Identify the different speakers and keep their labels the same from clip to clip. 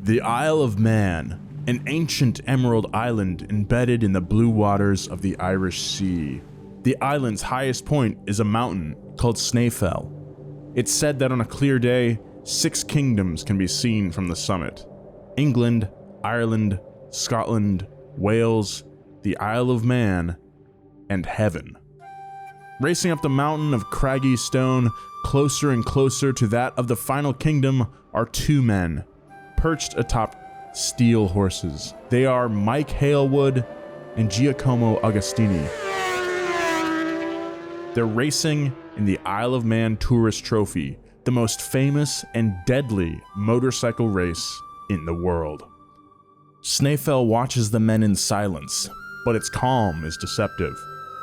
Speaker 1: The Isle of Man, an ancient emerald island embedded in the blue waters of the Irish Sea. The island's highest point is a mountain called Snaefell. It's said that on a clear day, 6 kingdoms can be seen from the summit: England, Ireland, Scotland, Wales, the Isle of Man, and heaven. Racing up the mountain of craggy stone, closer and closer to that of the final kingdom, are 2 men, perched atop steel horses. They are Mike Hailwood and Giacomo Agostini. They're racing in the Isle of Man Tourist Trophy, the most famous and deadly motorcycle race in the world. Snaefell watches the men in silence, but its calm is deceptive.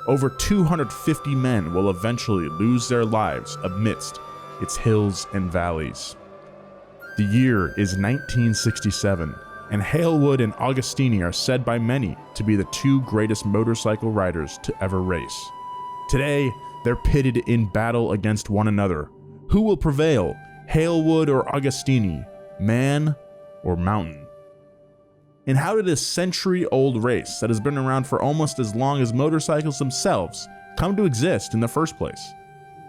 Speaker 1: Over 250 men will eventually lose their lives amidst its hills and valleys. The year is 1967, and Hailwood and Agostini are said by many to be the 2 greatest motorcycle riders to ever race. Today, they're pitted in battle against one another. Who will prevail, Hailwood or Agostini, man or mountain? And how did a century-old race that has been around for almost as long as motorcycles themselves come to exist in the first place?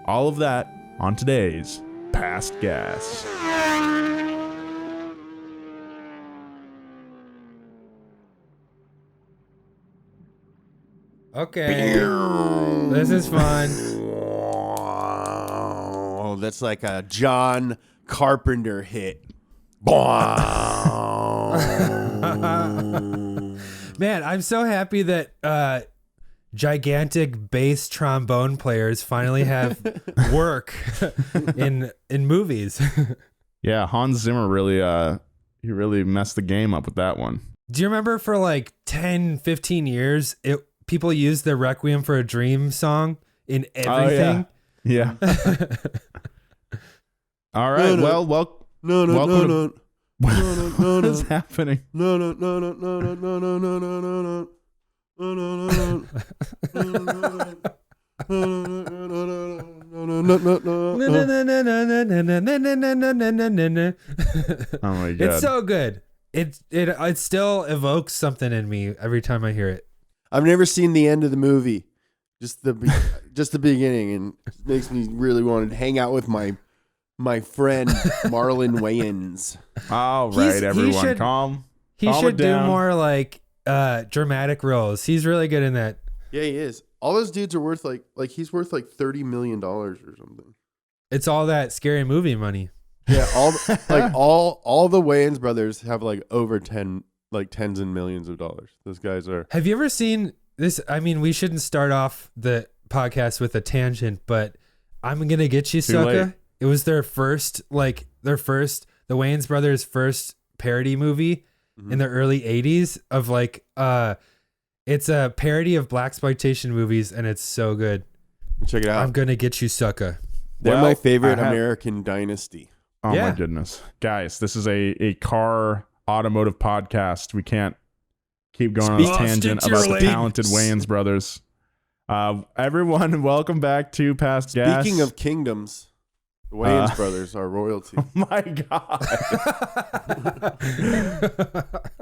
Speaker 1: All of that on today's Past Gas.
Speaker 2: Okay. This is fun.
Speaker 3: Oh, that's like a John Carpenter hit.
Speaker 2: Man, I'm so happy that gigantic bass trombone players finally have work in movies.
Speaker 1: Yeah, Hans Zimmer really messed the game up with that one.
Speaker 2: Do you remember for like 10, 15 years, people used the Requiem for a Dream song in everything?
Speaker 1: Oh, yeah. All right. Welcome. What is happening? Oh my God.
Speaker 2: It's so good. It still evokes something in me every time I hear it.
Speaker 3: I've never seen the end of the movie, just the beginning, and it makes me really want to hang out with my friend Marlon Wayans.
Speaker 1: All right, everyone, calm.
Speaker 2: He should do more like dramatic roles. He's really good in that.
Speaker 3: Yeah, he is. All those dudes are worth like he's worth like $30 million or something.
Speaker 2: It's all that scary movie money.
Speaker 3: Yeah, all the Wayans brothers have like over tens and millions of dollars. Those guys are.
Speaker 2: Have you ever seen this? I mean, we shouldn't start off the podcast with a tangent, but I'm gonna get you, sucker. It was the Wayans brothers' first parody movie in the early 80s of it's a parody of blaxploitation movies, and it's so good.
Speaker 3: Check it out.
Speaker 2: I'm gonna get you, sucker.
Speaker 3: They're my favorite American dynasty.
Speaker 1: Oh my goodness. Guys, this is a car automotive podcast. We can't keep going on this tangent about the talented Wayans brothers. Everyone, welcome back to Past Gas.
Speaker 3: Speaking of kingdoms, the Wayans brothers are royalty.
Speaker 1: Oh my God.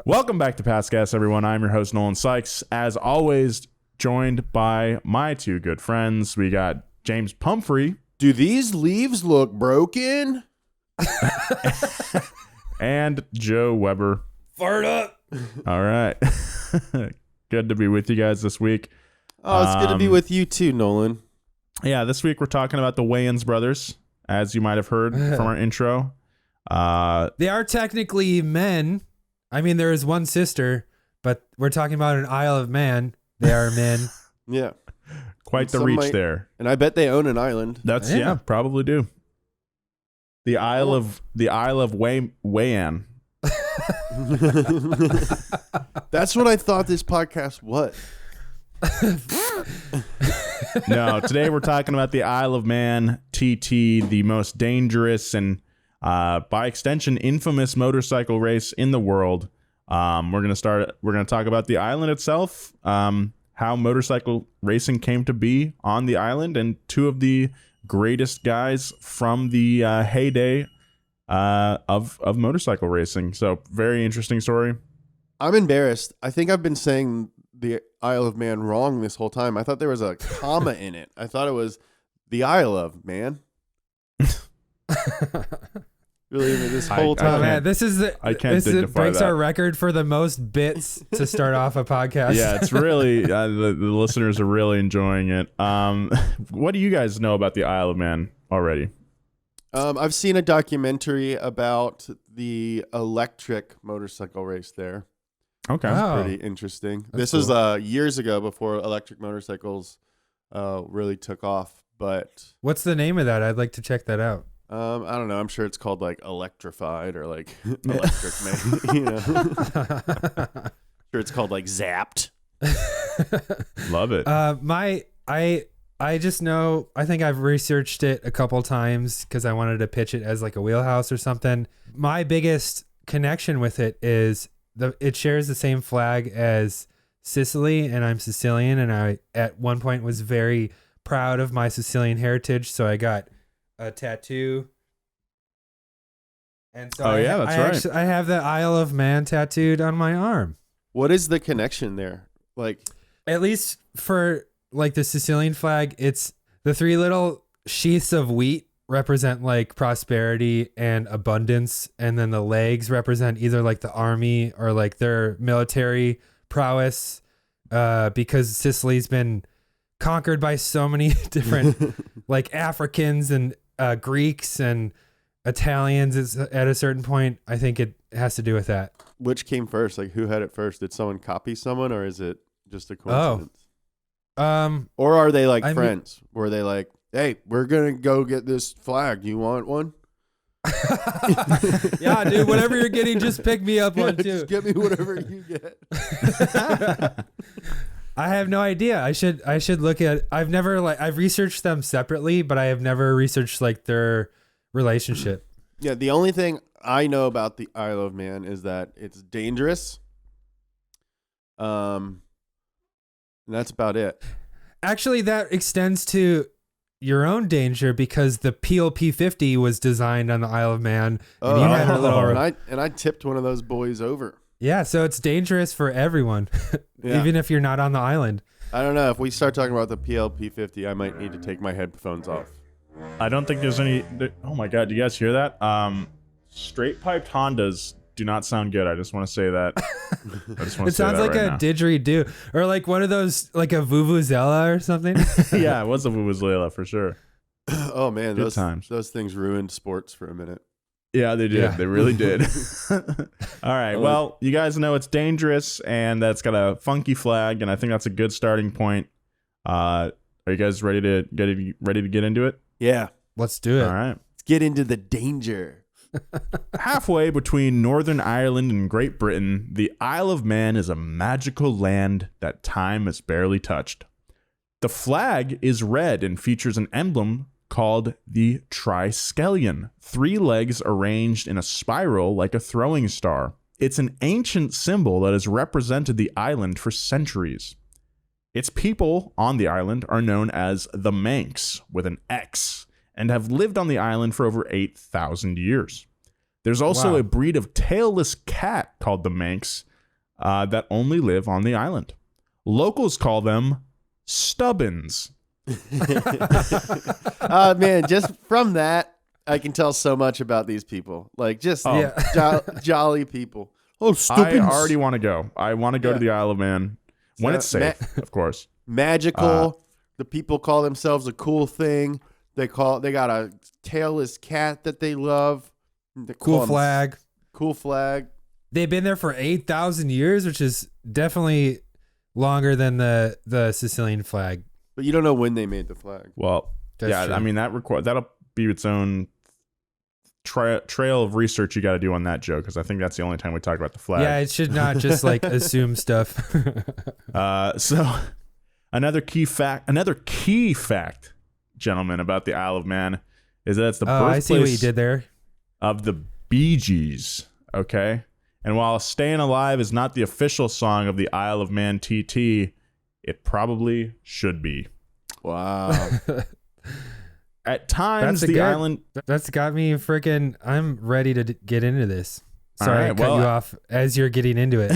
Speaker 1: Welcome back to Past Gas, everyone. I'm your host, Nolan Sykes. As always, joined by my 2 good friends. We got James Pumphrey.
Speaker 3: Do these leaves look broken?
Speaker 1: And Joe Weber.
Speaker 2: Fart up.
Speaker 1: All right. Good to be with you guys this week.
Speaker 3: Oh, it's good to be with you too, Nolan.
Speaker 1: Yeah, this week we're talking about the Wayans brothers, as you might have heard from our intro.
Speaker 2: They are technically men. I mean, there is one sister, but we're talking about an Isle of Man. They are men.
Speaker 3: Yeah.
Speaker 1: Quite the reach there.
Speaker 3: And I bet they own an island.
Speaker 1: That's probably do. The Isle of Wayan.
Speaker 3: That's what I thought this podcast was.
Speaker 1: No, today we're talking about the Isle of Man TT, the most dangerous and by extension infamous motorcycle race in the world. We're gonna talk about the island itself, how motorcycle racing came to be on the island, and 2 of the greatest guys from the heyday of motorcycle racing. So very interesting story.
Speaker 3: I'm embarrassed. I think I've been saying the Isle of Man wrong this whole time. I thought there was a comma in it. I thought it was the Isle of Man. Really, this whole time.
Speaker 2: Oh, man, this breaks
Speaker 1: that.
Speaker 2: our record for the most bits to start off a podcast.
Speaker 1: Yeah, it's really the listeners are really enjoying it. What do you guys know about the Isle of Man already?
Speaker 3: I've seen a documentary about the electric motorcycle race there.
Speaker 1: Okay,
Speaker 2: Oh.
Speaker 3: Pretty interesting.
Speaker 2: That's
Speaker 3: This was years ago before electric motorcycles really took off. But
Speaker 2: What's the name of that? I'd like to check that out.
Speaker 3: I don't know. I'm sure it's called like Electrified or like Electric Man. You know, sure it's called like Zapped.
Speaker 1: love it.
Speaker 2: I just know, I think I've researched it a couple times because I wanted to pitch it as like a wheelhouse or something. My biggest connection with it is it shares the same flag as Sicily, and I'm Sicilian, and I at one point was very proud of my Sicilian heritage, so I got a tattoo. And so
Speaker 1: that's right.
Speaker 2: I have the Isle of Man tattooed on my arm.
Speaker 3: What is the connection there? Like,
Speaker 2: At least for like the Sicilian flag, it's the three little sheaths of wheat represent like prosperity and abundance, and then the legs represent either like the army or like their military prowess, because Sicily's been conquered by so many different like Africans and Greeks and Italians at a certain point. I think it has to do with that.
Speaker 3: which came first? Like, who had it first? Did someone copy someone, or is it just a coincidence? Or are they like friends? Were they like, hey, we're going to go get this flag. You want one?
Speaker 2: Yeah, dude, whatever you're getting, just pick me up one too.
Speaker 3: Just get me whatever you get.
Speaker 2: I have no idea. I should look at. I've researched them separately, but I have never researched like their relationship.
Speaker 3: Yeah, the only thing I know about the Isle of Man is that it's dangerous. And that's about it.
Speaker 2: Actually, that extends to your own danger because the PLP 50 was designed on the Isle of Man. And you had a little,
Speaker 3: and I tipped one of those boys over.
Speaker 2: yeah, so it's dangerous for everyone, even if you're not on the island.
Speaker 3: I don't know. If we start talking about the PLP 50, I might need to take my headphones off.
Speaker 1: I don't think there's any. Oh my god, do you guys hear that? Straight piped Hondas do not sound good. I just want to say that.
Speaker 2: It sounds like a didgeridoo or like one of those, like a vuvuzela or something.
Speaker 1: Yeah, it was a vuvuzela for sure.
Speaker 3: Oh man,
Speaker 1: Good times.
Speaker 3: Those things ruined sports for a minute.
Speaker 1: Yeah, they did.
Speaker 2: Yeah.
Speaker 1: They really did. All right. Well, you guys know it's dangerous and that's got a funky flag, and I think that's a good starting point. Are you guys ready to get into it?
Speaker 3: Yeah.
Speaker 2: Let's do it.
Speaker 1: All right.
Speaker 3: Let's get into the danger.
Speaker 1: Halfway between Northern Ireland and Great Britain, the Isle of Man is a magical land that time has barely touched. The flag is red and features an emblem called the triskelion, 3 legs arranged in a spiral like a throwing star. It's an ancient symbol that has represented the island for centuries. Its people on the island are known as the Manx, with an X, and have lived on the island for over 8,000 years. There's also a breed of tailless cat called the Manx that only live on the island. Locals call them stubbins.
Speaker 3: Man, just from that, I can tell so much about these people. Like, just jolly people. Oh, stubbins.
Speaker 1: I already want to go. I want to go to the Isle of Man when it's safe, of course.
Speaker 3: Magical. The people call themselves a cool thing. They got a tailless cat that they love.
Speaker 2: Cool flag.
Speaker 3: Cool flag.
Speaker 2: They've been there for 8,000 years, which is definitely longer than the Sicilian flag.
Speaker 3: But you don't know when they made the flag.
Speaker 1: Well,
Speaker 2: That's true.
Speaker 1: I mean that'll be its own trail of research you got to do on that joke, because I think that's the only time we talk about the flag.
Speaker 2: Yeah, it should not just like assume stuff.
Speaker 1: So another key fact, gentlemen, about the Isle of Man is that it's the birthplace
Speaker 2: I see what you did there.
Speaker 1: of the Bee Gees. Okay, and while "Staying Alive" is not the official song of the Isle of Man TT, it probably should be.
Speaker 3: Wow.
Speaker 1: At times, the island...
Speaker 2: That's got me freaking... I'm ready to get into this. Sorry,
Speaker 1: right,
Speaker 2: I cut you off as you're getting into it.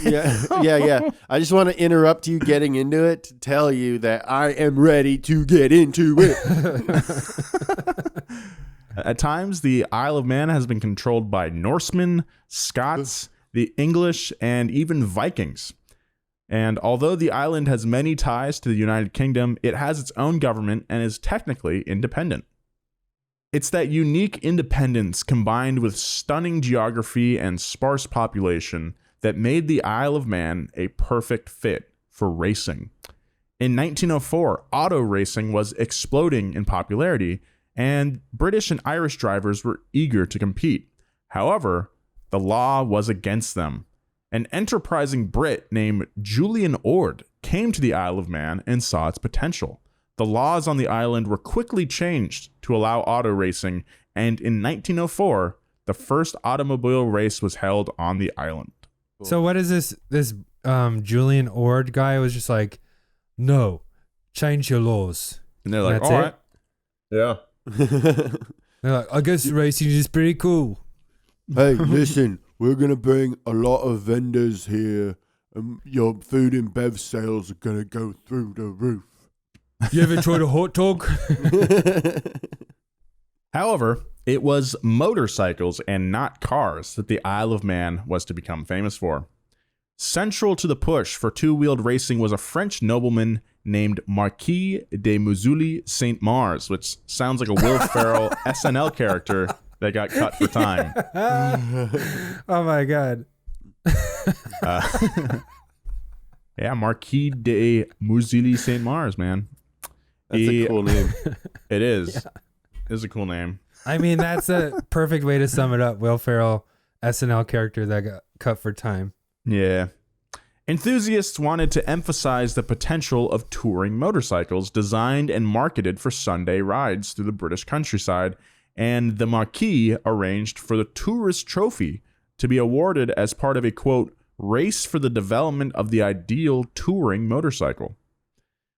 Speaker 3: Yeah. I just want to interrupt you getting into it to tell you that I am ready to get into it.
Speaker 1: At times, the Isle of Man has been controlled by Norsemen, Scots, the English, and even Vikings. And although the island has many ties to the United Kingdom, it has its own government and is technically independent. It's that unique independence combined with stunning geography and sparse population that made the Isle of Man a perfect fit for racing. In 1904, auto racing was exploding in popularity, and British and Irish drivers were eager to compete. However, the law was against them. An enterprising Brit named Julian Ord came to the Isle of Man and saw its potential. The laws on the island were quickly changed to allow auto racing, and in 1904, the first automobile race was held on the island.
Speaker 2: So what is this Julian Ord guy was just like, no, change your laws.
Speaker 1: And they're like, all right. Yeah.
Speaker 2: They're like, I guess racing is pretty cool.
Speaker 3: Hey, listen, we're going to bring a lot of vendors here, and your food and bev sales are going to go through the roof.
Speaker 2: You ever tried a hot dog?
Speaker 1: However, it was motorcycles and not cars that the Isle of Man was to become famous for. Central to the push for two-wheeled racing was a French nobleman named Marquis de Mousily Saint-Mars, which sounds like a Will Ferrell SNL character that got cut for time.
Speaker 2: Oh my God.
Speaker 1: Yeah, Marquis de Mousily Saint-Mars, man.
Speaker 3: That's a cool name.
Speaker 1: It is.
Speaker 2: Yeah.
Speaker 1: It is a cool name.
Speaker 2: I mean, that's a perfect way to sum it up. Will Ferrell, SNL character that got cut for time.
Speaker 1: Yeah. Enthusiasts wanted to emphasize the potential of touring motorcycles designed and marketed for Sunday rides through the British countryside, and the Marquis arranged for the Tourist Trophy to be awarded as part of a, quote, race for the development of the ideal touring motorcycle.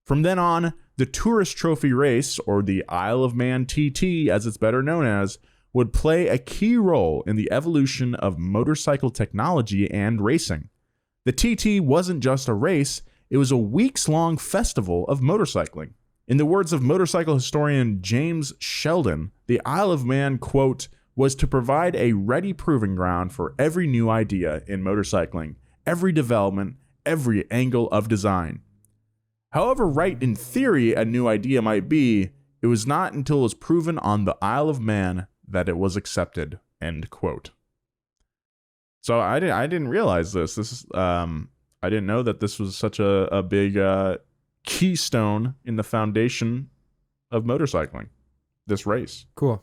Speaker 1: From then on, the Tourist Trophy race, or the Isle of Man TT as it's better known as, would play a key role in the evolution of motorcycle technology and racing. The TT wasn't just a race, it was a weeks-long festival of motorcycling. In the words of motorcycle historian James Sheldon, the Isle of Man, quote, was to provide a ready proving ground for every new idea in motorcycling, every development, every angle of design. However right in theory a new idea might be, it was not until it was proven on the Isle of Man that it was accepted, end quote. So I didn't realize this. I didn't know that this was such a big keystone in the foundation of motorcycling, this race.
Speaker 2: Cool.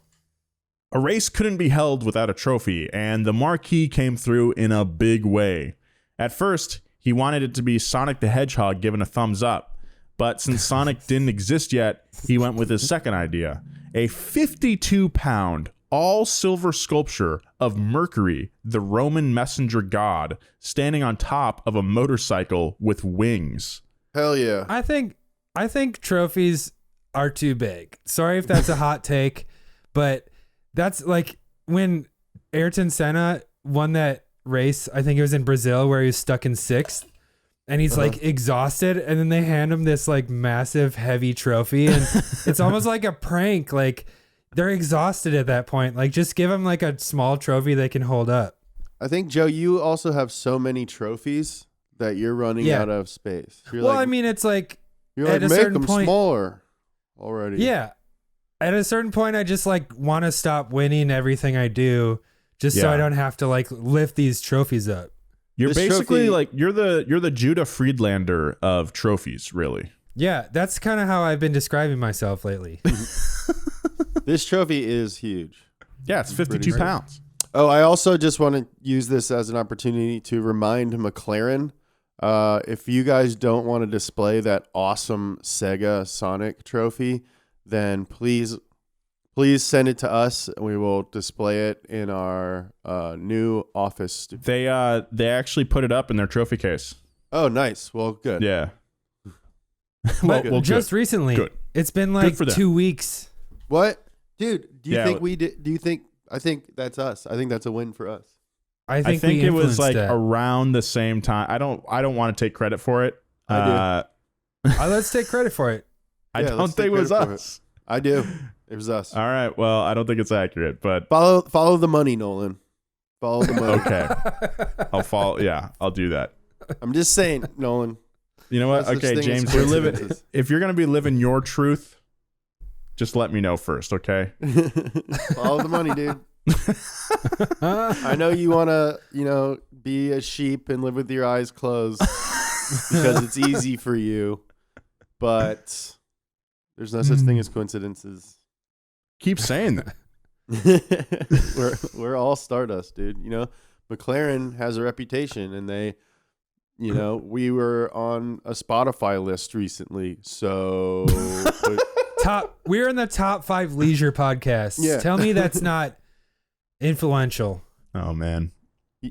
Speaker 1: A race couldn't be held without a trophy, and the Marquis came through in a big way. At first, he wanted it to be Sonic the Hedgehog given a thumbs up, but since Sonic didn't exist yet, he went with his second idea, a 52-pound all-silver sculpture of Mercury, the Roman messenger god, standing on top of a motorcycle with wings.
Speaker 3: Hell yeah.
Speaker 2: I think trophies are too big. Sorry if that's a hot take, but that's like when Ayrton Senna won that race, I think it was in Brazil, where he was stuck in sixth, and he's like exhausted, and then they hand him this like massive heavy trophy, and it's almost like a prank. Like, they're exhausted at that point. Like, just give them like a small trophy they can hold up.
Speaker 3: I think, Joe, you also have so many trophies that you're running out of space.
Speaker 2: Well, like, I mean, it's like,
Speaker 3: you're
Speaker 2: at
Speaker 3: like,
Speaker 2: a
Speaker 3: make
Speaker 2: certain
Speaker 3: them
Speaker 2: point,
Speaker 3: smaller already.
Speaker 2: Yeah. At a certain point, I just like want to stop winning everything I do, just so I don't have to like lift these trophies up.
Speaker 1: You're basically like you're the Judah Friedlander of trophies, really.
Speaker 2: Yeah, that's kind of how I've been describing myself lately.
Speaker 3: This trophy is huge.
Speaker 1: Yeah, it's 52 pounds.
Speaker 3: Oh, I also just want to use this as an opportunity to remind McLaren, if you guys don't want to display that awesome Sega Sonic trophy, then please send it to us, and we will display it in our new office.
Speaker 1: They actually put it up in their trophy case.
Speaker 3: Oh, nice. Well, good.
Speaker 1: Yeah.
Speaker 2: well, just recently.
Speaker 1: Good.
Speaker 2: It's been like 2 weeks.
Speaker 3: What? Dude, do you think I think that's us. I think that's a win for us.
Speaker 2: I think
Speaker 1: it was like
Speaker 2: that.
Speaker 1: around the same time. I don't want to take credit for it.
Speaker 3: I
Speaker 2: do. Let's take credit for it.
Speaker 1: I don't think it was us.
Speaker 3: I do. It was us.
Speaker 1: All right. Well, I don't think it's accurate, but
Speaker 3: follow the money, Nolan. Follow the money.
Speaker 1: Okay. I'll follow. Yeah, I'll do that.
Speaker 3: I'm just saying, Nolan.
Speaker 1: You know what? Okay, James, if you're going to be living your truth, just let me know first, okay?
Speaker 3: Follow the money, dude. I know you want to, be a sheep and live with your eyes closed because it's easy for you, but there's no such thing as coincidences.
Speaker 1: Keep saying that.
Speaker 3: We're all Stardust, dude. McLaren has a reputation, and they, we were on a Spotify list recently. So
Speaker 2: we're in the top 5 leisure podcasts.
Speaker 3: Yeah.
Speaker 2: Tell me that's not influential.
Speaker 1: Oh man.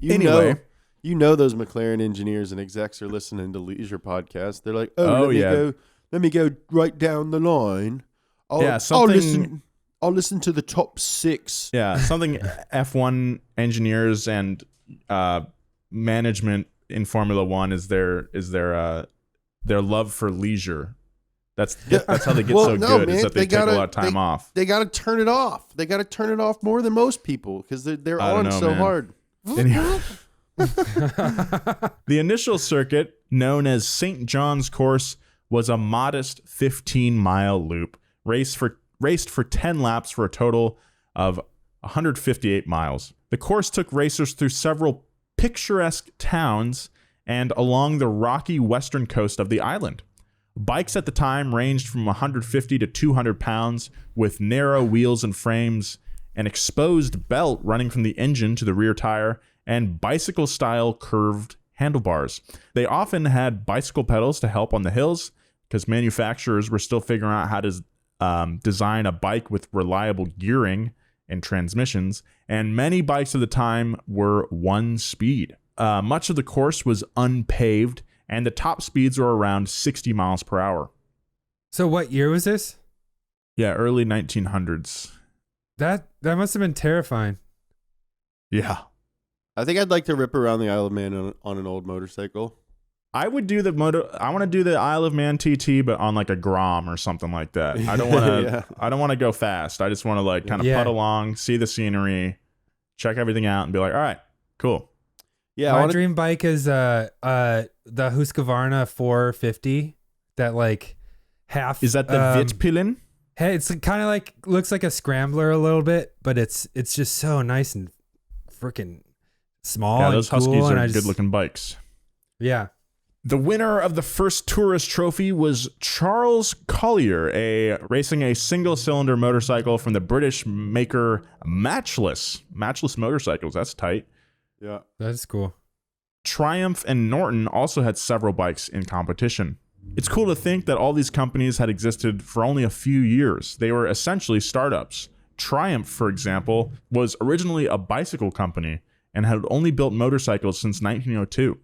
Speaker 3: Anyway, those McLaren engineers and execs are listening to leisure podcasts. They're like, let me go right down the line. I'll listen to the top 6.
Speaker 1: Yeah, something F1 engineers and management in Formula 1 is their love for leisure. That's how they get good, man, is that they take a lot of time off.
Speaker 3: They got to turn it off. They got to turn it off more than most people because they're on so hard.
Speaker 1: The initial circuit, known as St. John's Course, was a modest 15-mile loop, raced for 10 laps for a total of 158 miles. The course took racers through several picturesque towns and along the rocky western coast of the island. Bikes at the time ranged from 150 to 200 pounds with narrow wheels and frames, an exposed belt running from the engine to the rear tire, and bicycle-style curved handlebars. They often had bicycle pedals to help on the hills because manufacturers were still figuring out how to design a bike with reliable gearing and transmissions, and many bikes of the time were 1 speed. Much of the course was unpaved, and the top speeds were around 60 miles per hour.
Speaker 2: So what year was this?
Speaker 1: Yeah, early 1900s.
Speaker 2: That must have been terrifying.
Speaker 1: Yeah.
Speaker 3: I think I'd like to rip around the Isle of Man on an old motorcycle.
Speaker 1: I would do I want to do the Isle of Man TT, but on like a Grom or something like that. I don't want to. I don't want to go fast. I just want to kind of putt along, see the scenery, check everything out, and be like, all right, cool.
Speaker 2: Yeah, my dream bike is the Husqvarna 450. That half.
Speaker 1: Is that the Vitpillen?
Speaker 2: Hey, it's kind of looks like a scrambler a little bit, but it's just so nice and freaking small.
Speaker 1: Yeah, those
Speaker 2: and cool,
Speaker 1: Huskies are
Speaker 2: and
Speaker 1: good-looking bikes.
Speaker 2: Yeah.
Speaker 1: The winner of the first tourist trophy was Charles Collier, racing a single-cylinder motorcycle from the British maker Matchless Motorcycles. That's tight.
Speaker 3: Yeah,
Speaker 2: that's cool.
Speaker 1: Triumph and Norton also had several bikes in competition. It's cool to think that all these companies had existed for only a few years. They were essentially startups. Triumph, for example, was originally a bicycle company and had only built motorcycles since 1902.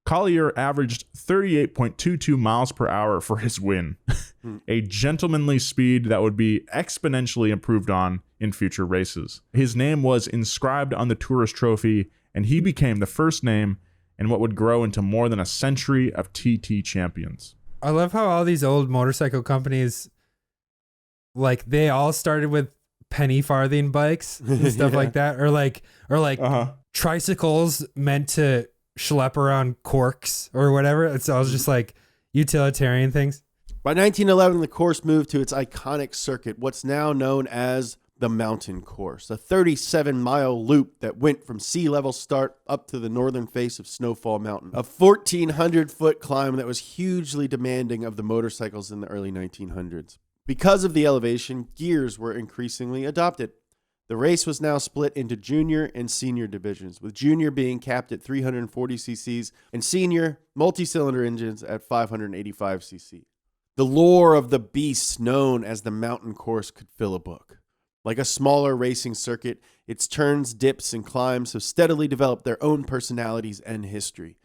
Speaker 1: Collier averaged 38.22 miles per hour for his win, a gentlemanly speed that would be exponentially improved on in future races. His name was inscribed on the tourist trophy, and he became the first name in what would grow into more than a century of TT champions.
Speaker 2: I love how all these old motorcycle companies, they all started with penny farthing bikes and stuff like that, or tricycles meant to schlep around corks or whatever. It's all just utilitarian things.
Speaker 3: By 1911, the course moved to its iconic circuit, what's now known as the Mountain Course, a 37-mile loop that went from sea level start up to the northern face of Snowfall Mountain, a 1,400-foot climb that was hugely demanding of the motorcycles in the early 1900s. Because of the elevation, gears were increasingly adopted. The race was now split into junior and senior divisions, with junior being capped at 340 cc's and senior multi-cylinder engines at 585 cc. The lore of the beast known as the Mountain Course could fill a book. Like a smaller racing circuit, its turns, dips, and climbs have steadily developed their own personalities and history.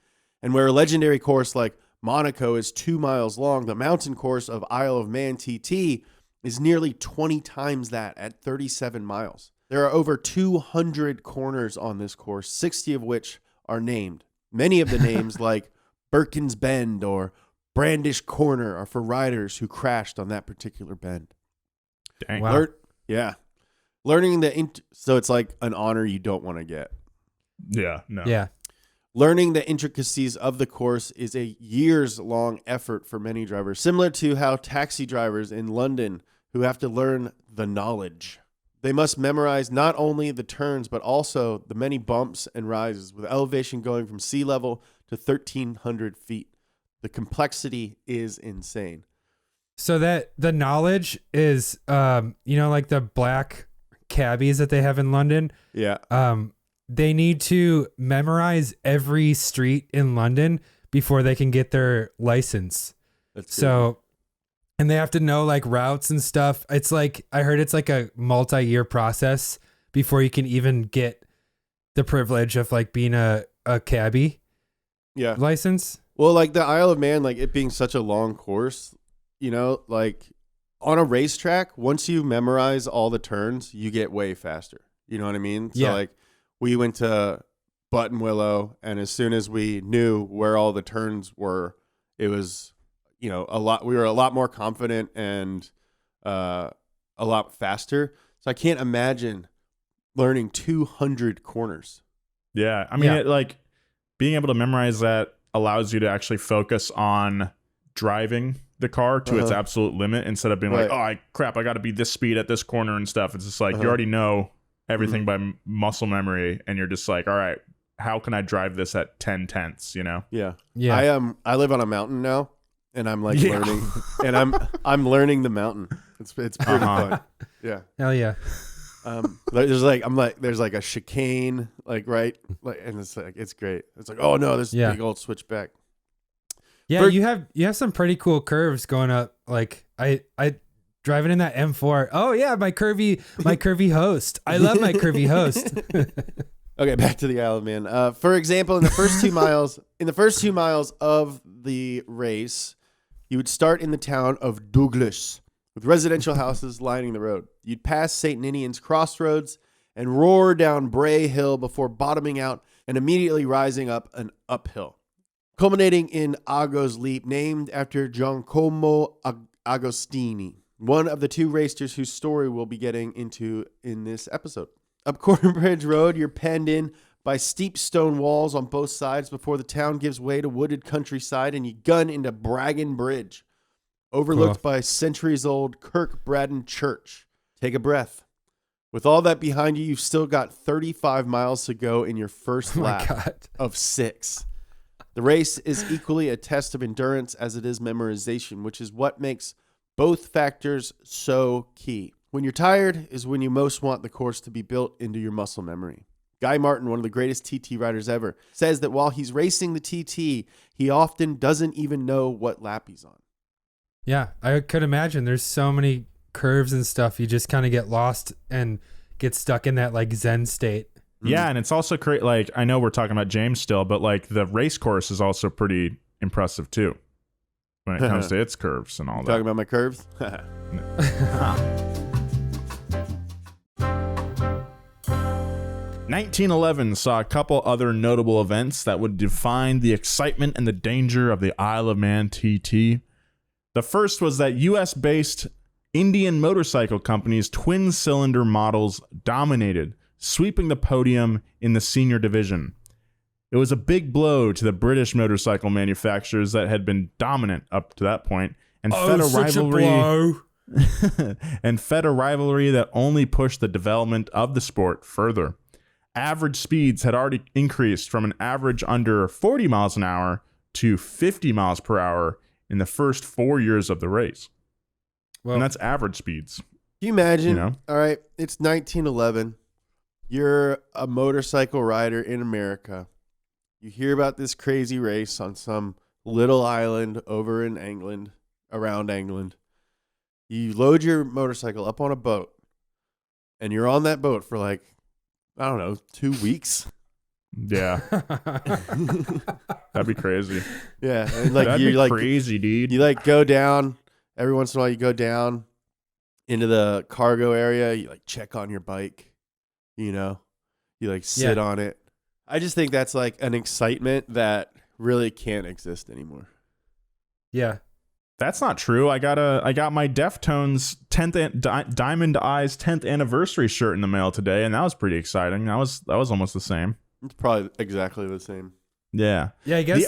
Speaker 3: And where a legendary course like Monaco is 2 miles long, the Mountain Course of Isle of Man TT is nearly 20 times that at 37 miles. There are over 200 corners on this course, 60 of which are named. Many of the names like Birkin's Bend or Brandish Corner are for riders who crashed on that particular bend.
Speaker 1: Dang.
Speaker 2: Wow.
Speaker 3: Learning so it's like an honor you don't want to get.
Speaker 1: Yeah, no.
Speaker 2: Yeah.
Speaker 3: Learning the intricacies of the course is a years-long effort for many drivers, similar to how taxi drivers in London who have to learn the knowledge. They must memorize not only the turns, but also the many bumps and rises, with elevation going from sea level to 1,300 feet. The complexity is insane.
Speaker 2: So that the knowledge is, like the black cabbies that they have in London.
Speaker 3: Yeah.
Speaker 2: They need to memorize every street in London before they can get their license.
Speaker 3: That's
Speaker 2: so, and they have to know like routes and stuff. It's like, I heard it's like a multi-year process before you can even get the privilege of like being a cabbie license.
Speaker 3: Well, like the Isle of Man, like it being such a long course, like on a racetrack, once you memorize all the turns, you get way faster. You know what I mean? So like we went to Buttonwillow, and as soon as we knew where all the turns were, it was, we were a lot more confident and a lot faster. So I can't imagine learning 200 corners.
Speaker 1: Yeah. I mean, being able to memorize that allows you to actually focus on driving the car to its absolute limit instead of being like, I got to be this speed at this corner and stuff. It's just like you already know everything by muscle memory, and you're just like, all right, how can I drive this at 10 tenths,
Speaker 3: Yeah. I live on a mountain now, and I'm like learning, and I'm learning the mountain. It's pretty fun. Yeah.
Speaker 2: Hell yeah.
Speaker 3: There's like a chicane, and it's like, it's great. It's like, oh no, this big old switchback.
Speaker 2: Yeah, you have some pretty cool curves going up. Like I driving in that M4. Oh yeah, my curvy host. I love my curvy host.
Speaker 3: Okay, back to the Isle of Man. For example, in the first 2 miles of the race, you would start in the town of Douglas, with residential houses lining the road. You'd pass St. Ninian's Crossroads and roar down Bray Hill before bottoming out and immediately rising up an uphill, culminating in Ago's Leap, named after Giacomo Agostini, one of the 2 racers whose story we'll be getting into in this episode. Up Cornbridge Road, you're penned in by steep stone walls on both sides before the town gives way to wooded countryside, and you gun into Bragan Bridge, overlooked by centuries-old Kirk Braddon Church. Take a breath. With all that behind you, you've still got 35 miles to go in your first lap of 6. The race is equally a test of endurance as it is memorization, which is what makes both factors so key. When you're tired is when you most want the course to be built into your muscle memory. Guy Martin, one of the greatest TT riders ever, says that while he's racing the TT, he often doesn't even know what lap he's on.
Speaker 2: Yeah, I could imagine there's so many curves and stuff. You just kind of get lost and get stuck in that like Zen state.
Speaker 1: Yeah, and it's also like, I know we're talking about James still, but like the race course is also pretty impressive too when it comes to its curves and all that.
Speaker 3: Talking about my curves?
Speaker 1: 1911 saw a couple other notable events that would define the excitement and the danger of the Isle of Man TT. The first was that US-based Indian motorcycle company's twin-cylinder models dominated, sweeping the podium in the senior division. It was a big blow to the British motorcycle manufacturers that had been dominant up to that point, and fed a rivalry that only pushed the development of the sport further. Average speeds had already increased from an average under 40 miles an hour to 50 miles per hour in the first 4 years of the race. Well, and that's average speeds.
Speaker 3: Can you imagine? All right, it's 1911. You're a motorcycle rider in America. You hear about this crazy race on some little island over in England, around England. You load your motorcycle up on a boat, and you're on that boat for like, I don't know, 2 weeks.
Speaker 1: Yeah. That'd be crazy.
Speaker 3: Yeah. And like,
Speaker 1: that'd be crazy, dude.
Speaker 3: You like go down, every once in a while you go down into the cargo area. You like check on your bike, you know, you like sit on it. I just think that's like an excitement that really can't exist anymore.
Speaker 2: Yeah.
Speaker 1: That's not true. I got my Deftones 10th Diamond Eyes 10th anniversary shirt in the mail today, and that was pretty exciting. That was almost the same.
Speaker 3: It's probably exactly the same.
Speaker 1: Yeah.
Speaker 2: Yeah, I guess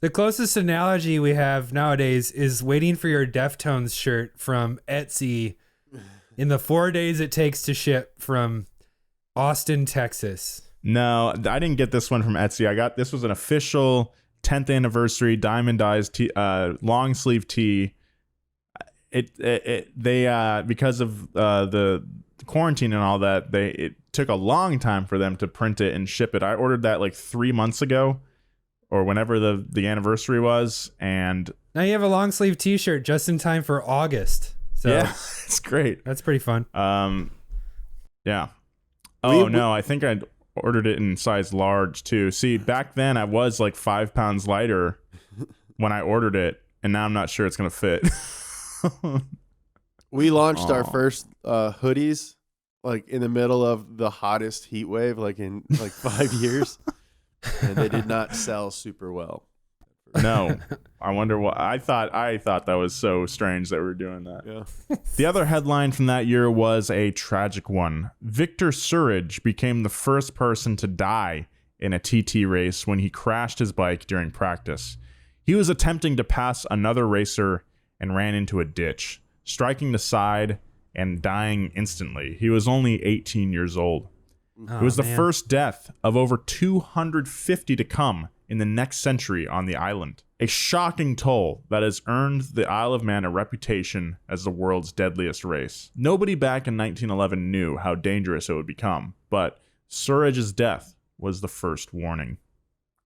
Speaker 2: the closest analogy we have nowadays is waiting for your Deftones shirt from Etsy in the 4 days it takes to ship from Austin, Texas.
Speaker 1: No, I didn't get this one from Etsy. This was an official 10th anniversary Diamond Eyes long sleeve tee. They because of the quarantine and all that, it took a long time for them to print it and ship it. I ordered that like 3 months ago, or whenever the anniversary was, and
Speaker 2: now you have a long sleeve T-shirt just in time for August. So
Speaker 1: yeah, it's great.
Speaker 2: That's pretty fun.
Speaker 1: Yeah. No, I think I ordered it in size large too. See, back then I was like 5 pounds lighter when I ordered it, and now I'm not sure it's gonna fit.
Speaker 3: We launched our first hoodies like in the middle of the hottest heat wave, like in like 5 years, and they did not sell super well.
Speaker 1: No, I wonder what I thought that was so strange that we were doing that.
Speaker 3: Yeah.
Speaker 1: The other headline from that year was a tragic one. Victor Surridge became the first person to die in a TT race when he crashed his bike during practice. He was attempting to pass another racer and ran into a ditch, striking the side and dying instantly. He was only 18 years old. It was the first death of over 250 to come in the next century on the island. A shocking toll that has earned the Isle of Man a reputation as the world's deadliest race. Nobody back in 1911 knew how dangerous it would become, but Surridge's death was the first warning.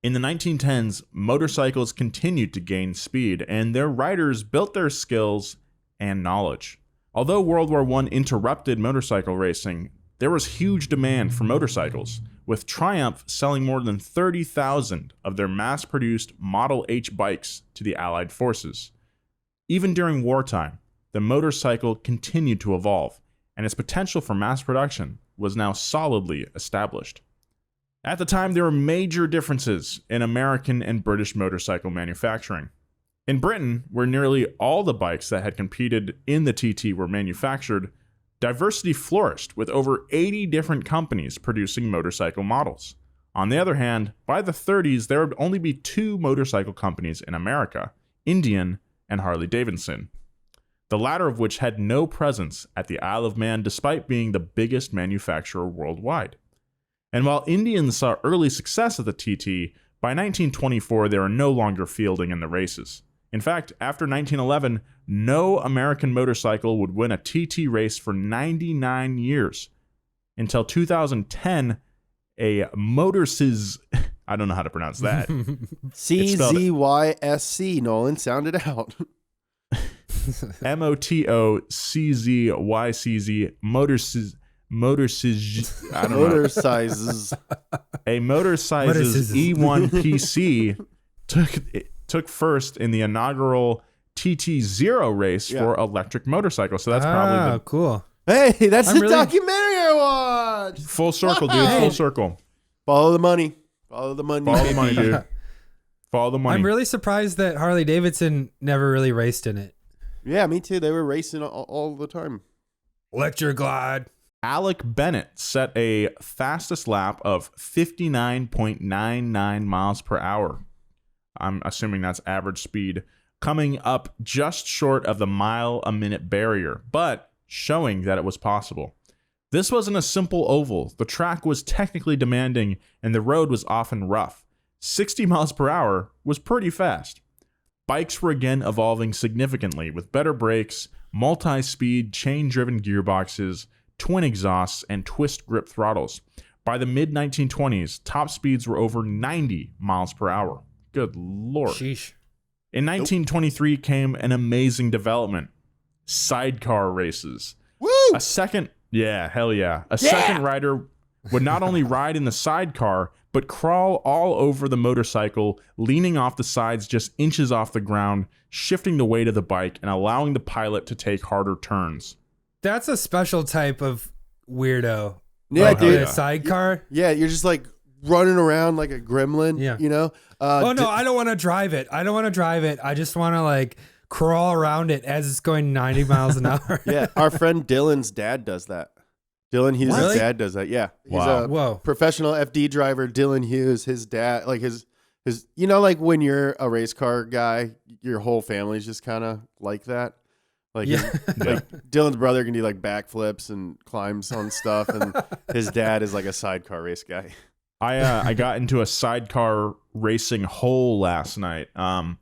Speaker 1: In the 1910s, motorcycles continued to gain speed, and their riders built their skills and knowledge. Although World War I interrupted motorcycle racing, there was huge demand for motorcycles, with Triumph selling more than 30,000 of their mass-produced Model H bikes to the Allied forces. Even during wartime, the motorcycle continued to evolve, and its potential for mass production was now solidly established. At the time, there were major differences in American and British motorcycle manufacturing. In Britain, where nearly all the bikes that had competed in the TT were manufactured, diversity flourished with over 80 different companies producing motorcycle models. On the other hand, by the 30s, there would only be 2 motorcycle companies in America, Indian and Harley-Davidson, the latter of which had no presence at the Isle of Man despite being the biggest manufacturer worldwide. And while Indians saw early success at the TT, by 1924 they were no longer fielding in the races. In fact, after 1911, no American motorcycle would win a TT race for 99 years. Until 2010, a Motorcyz... I don't know how to pronounce that.
Speaker 3: CZYSC, Nolan, sound it out.
Speaker 1: MOTOCZYCZ, Motorcyz... I don't know.
Speaker 3: Motorcyzes.
Speaker 1: A Motorcyz's E1 PC took first in the inaugural TT0 race for electric motorcycles. So that's probably
Speaker 2: cool.
Speaker 3: Hey, that's the documentary I watched.
Speaker 1: Full circle, dude. Full circle.
Speaker 3: Follow the money. Follow the money.
Speaker 1: Follow the money, dude. Follow the money.
Speaker 2: I'm really surprised that Harley Davidson never really raced in it.
Speaker 3: Yeah, me too. They were racing all the time.
Speaker 2: Electra Glide.
Speaker 1: Alec Bennett set a fastest lap of 59.99 miles per hour. I'm assuming that's average speed, coming up just short of the mile-a-minute barrier, but showing that it was possible. This wasn't a simple oval. The track was technically demanding, and the road was often rough. 60 miles per hour was pretty fast. Bikes were again evolving significantly, with better brakes, multi-speed, chain-driven gearboxes, twin exhausts, and twist grip throttles. By the mid-1920s, top speeds were over 90 miles per hour. Good Lord.
Speaker 2: Sheesh.
Speaker 1: In 1923 came an amazing development. Sidecar races.
Speaker 3: Woo!
Speaker 1: Second rider would not only ride in the sidecar, but crawl all over the motorcycle, leaning off the sides just inches off the ground, shifting the weight of the bike and allowing the pilot to take harder turns.
Speaker 2: That's a special type of weirdo.
Speaker 3: Yeah, dude.
Speaker 2: A sidecar?
Speaker 3: Yeah, you're just like running around like a gremlin, you know?
Speaker 2: I don't want to drive it. I just want to like crawl around it as it's going 90 miles an hour.
Speaker 3: Yeah, our friend Dylan's dad does that. Dylan Hughes' dad does that. Yeah. He's a professional FD driver. Dylan Hughes, his dad, like his, you know, like when you're a race car guy, your whole family's just kind of like that. Like, like Dylan's brother can do like backflips and climbs on stuff. And his dad is like a sidecar race guy.
Speaker 1: I got into a sidecar racing hole last night. And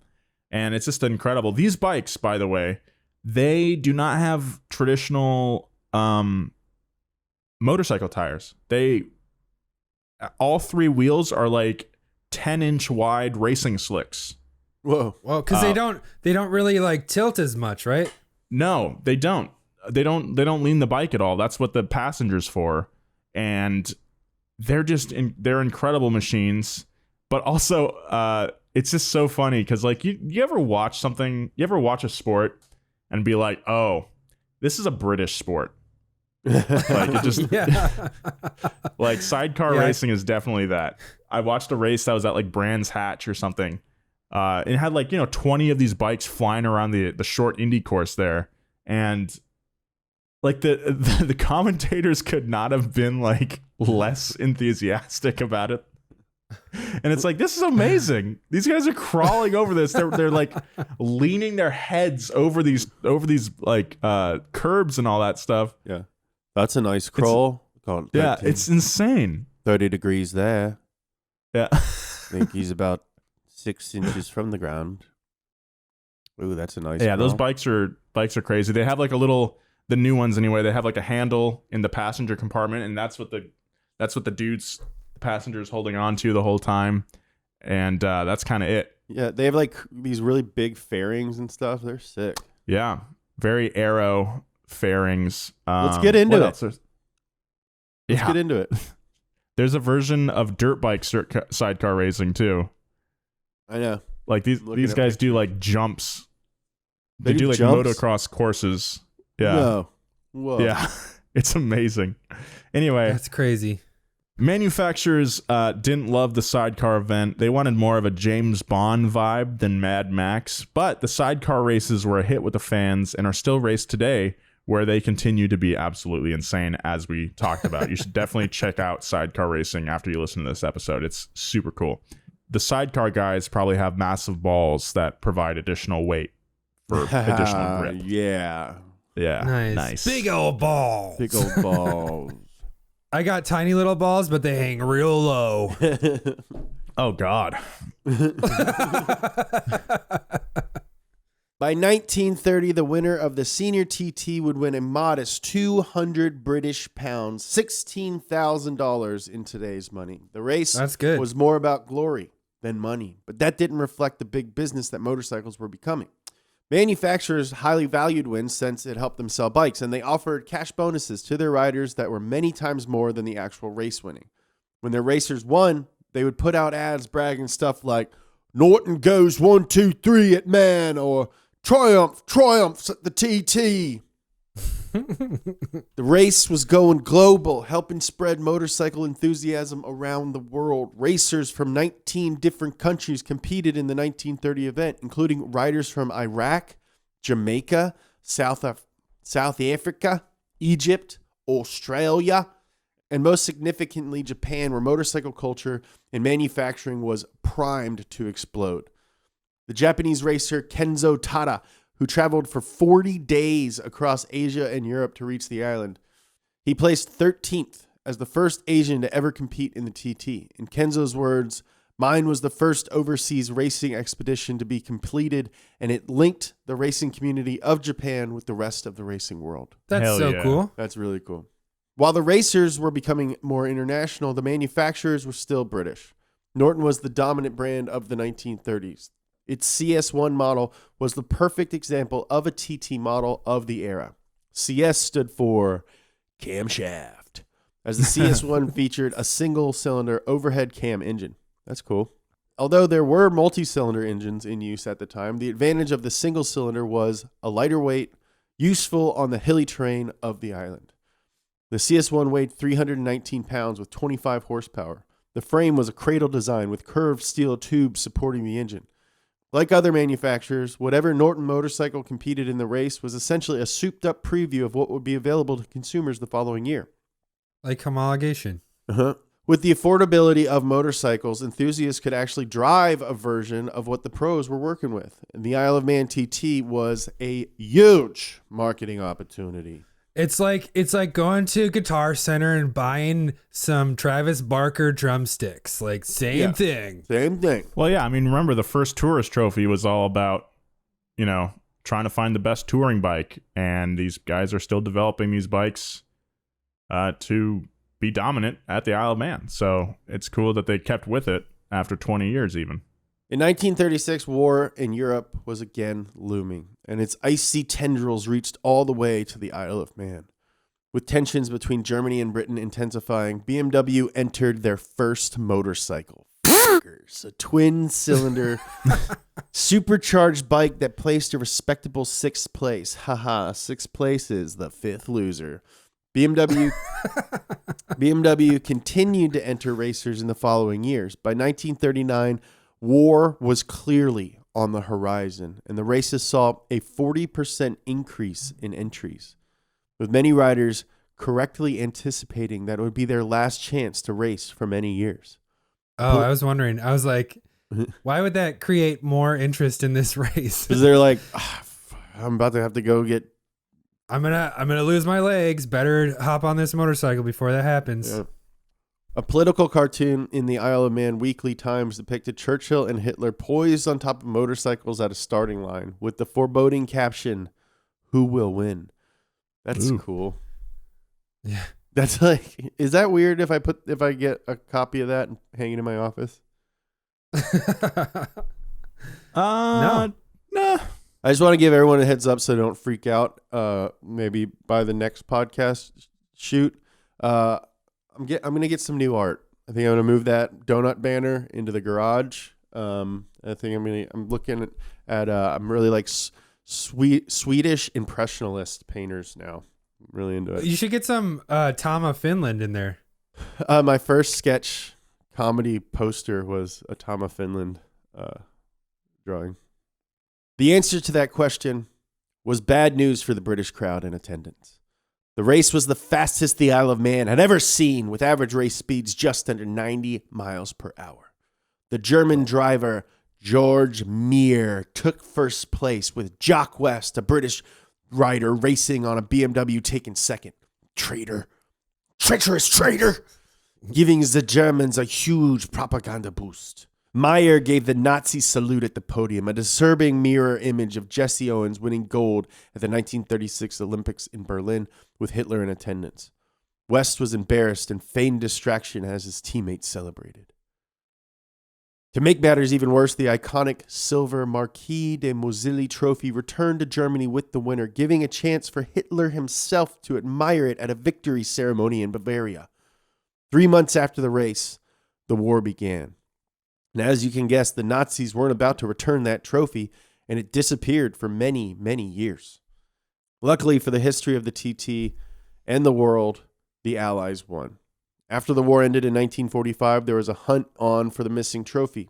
Speaker 1: it's just incredible. These bikes, by the way, they do not have traditional, motorcycle tires. All three wheels are like 10-inch wide racing slicks.
Speaker 3: Whoa.
Speaker 2: Well, because they don't really like tilt as much, right?
Speaker 1: No, they don't. They don't lean the bike at all. That's what the passenger's for. And they're they're incredible machines. But also, it's just so funny because like you ever watch a sport and be like, oh, this is a British sport. Like it just like sidecar racing is definitely that. I watched a race that was at like Brands Hatch or something. It had like 20 of these bikes flying around the short Indy course there, and like the commentators could not have been like less enthusiastic about it. And it's like, this is amazing. These guys are crawling over this. They're like leaning their heads over these like curbs and all that stuff.
Speaker 3: Yeah. That's a nice crawl.
Speaker 1: It's insane.
Speaker 3: 30 degrees there.
Speaker 1: Yeah.
Speaker 3: I think he's about 6 inches from the ground. Ooh, that's a nice crawl.
Speaker 1: Those bikes are crazy. They have like the new ones anyway, they have like a handle in the passenger compartment, and that's what the passenger's holding on to the whole time. And that's kind of it. Yeah,
Speaker 3: they have like these really big fairings and stuff. They're sick.
Speaker 1: Yeah. Very aero fairings.
Speaker 3: Let's get into it. Let's get into it.
Speaker 1: There's a version of dirt bike sidecar racing too.
Speaker 3: I know.
Speaker 1: Like these guys do like jumps. They do like jumps? Motocross courses. Yeah.
Speaker 3: No. Whoa.
Speaker 1: Yeah. It's amazing. Anyway.
Speaker 2: That's crazy.
Speaker 1: Manufacturers didn't love the sidecar event. They wanted more of a James Bond vibe than Mad Max, but the sidecar races were a hit with the fans and are still raced today, where they continue to be absolutely insane, as we talked about. You should definitely check out sidecar racing after you listen to this episode. It's super cool. The sidecar guys probably have massive balls that provide additional weight for additional grip.
Speaker 3: Yeah.
Speaker 1: Nice.
Speaker 2: Big old balls.
Speaker 3: Big old balls.
Speaker 2: I got tiny little balls, but they hang real low.
Speaker 1: Oh, God.
Speaker 3: By 1930, the winner of the senior TT would win a modest 200 British pounds, $16,000 in today's money. The race was more about glory than money, but that didn't reflect the big business that motorcycles were becoming. Manufacturers highly valued wins since it helped them sell bikes, and they offered cash bonuses to their riders that were many times more than the actual race winning. When their racers won, they would put out ads bragging stuff like, Norton goes 1, 2, 3 at Man, or triumphs at the TT. The race was going global, helping spread motorcycle enthusiasm around the world. Racers from 19 different countries competed in the 1930 event, including riders from Iraq, Jamaica, South Africa, Egypt, Australia, and most significantly Japan, where motorcycle culture and manufacturing was primed to explode. The Japanese racer Kenzo Tada, who traveled for 40 days across Asia and Europe to reach the island. He placed 13th as the first Asian to ever compete in the TT. In Kenzo's words, mine was the first overseas racing expedition to be completed, and it linked the racing community of Japan with the rest of the racing world.
Speaker 2: That's cool.
Speaker 3: That's really cool. While the racers were becoming more international, the manufacturers were still British. Norton was the dominant brand of the 1930s. Its CS1 model was the perfect example of a TT model of the era. CS stood for camshaft, as the CS1 featured a single-cylinder overhead cam engine. That's cool. Although there were multi-cylinder engines in use at the time, the advantage of the single-cylinder was a lighter weight, useful on the hilly terrain of the island. The CS1 weighed 319 pounds with 25 horsepower. The frame was a cradle design with curved steel tubes supporting the engine. Like other manufacturers, whatever Norton motorcycle competed in the race was essentially a souped-up preview of what would be available to consumers the following year.
Speaker 2: Like homologation.
Speaker 3: Uh-huh. With the affordability of motorcycles, enthusiasts could actually drive a version of what the pros were working with. And the Isle of Man TT was a huge marketing opportunity.
Speaker 2: It's like going to Guitar Center and buying some Travis Barker drumsticks. Like same thing.
Speaker 3: Same thing.
Speaker 1: Well, yeah, I mean, remember the first tourist trophy was all about, trying to find the best touring bike, and these guys are still developing these bikes to be dominant at the Isle of Man. So it's cool that they kept with it after 20 years even.
Speaker 3: In 1936, war in Europe was again looming, and its icy tendrils reached all the way to the Isle of Man. With tensions between Germany and Britain intensifying, BMW entered their first motorcycle. A twin-cylinder, supercharged bike that placed a respectable 6th place. Haha, 6th place is the 5th loser. BMW continued to enter racers in the following years. By 1939, war was clearly on the horizon, and the races saw a 40% increase in entries, with many riders correctly anticipating that it would be their last chance to race for many years.
Speaker 2: Oh, I was wondering. I was like, why would that create more interest in this race?
Speaker 3: Because they're like, I'm about to have to go get...
Speaker 2: I'm gonna lose my legs. Better hop on this motorcycle before that happens.
Speaker 3: Yeah. A political cartoon in the Isle of Man Weekly Times depicted Churchill and Hitler poised on top of motorcycles at a starting line with the foreboding caption, "Who will win?" That's cool.
Speaker 2: Yeah.
Speaker 3: That's like, is that weird if I get a copy of that and hang it in my office?
Speaker 2: No.
Speaker 1: Nah.
Speaker 3: I just want to give everyone a heads up so they don't freak out. Maybe by the next podcast shoot, I'm gonna get some new art. I think I'm gonna move that donut banner into the garage. I think I'm looking at I'm really like Swedish impressionist painters now. I'm really into it.
Speaker 2: You should get some Tom of Finland in there.
Speaker 3: My first sketch comedy poster was a Tom of Finland drawing. The answer to that question was bad news for the British crowd in attendance. The race was the fastest the Isle of Man had ever seen, with average race speeds just under 90 miles per hour. The German driver, George Meir, took first place, with Jock West, a British rider, racing on a BMW, taking second. Treacherous traitor, giving the Germans a huge propaganda boost. Meyer gave the Nazi salute at the podium, a disturbing mirror image of Jesse Owens winning gold at the 1936 Olympics in Berlin with Hitler in attendance. West was embarrassed and feigned distraction as his teammates celebrated. To make matters even worse, the iconic silver Marquis de Mozilli trophy returned to Germany with the winner, giving a chance for Hitler himself to admire it at a victory ceremony in Bavaria. 3 months after the race, the war began. And as you can guess, the Nazis weren't about to return that trophy, and it disappeared for many, many years. Luckily for the history of the TT and the world, the Allies won. After the war ended in 1945, there was a hunt on for the missing trophy.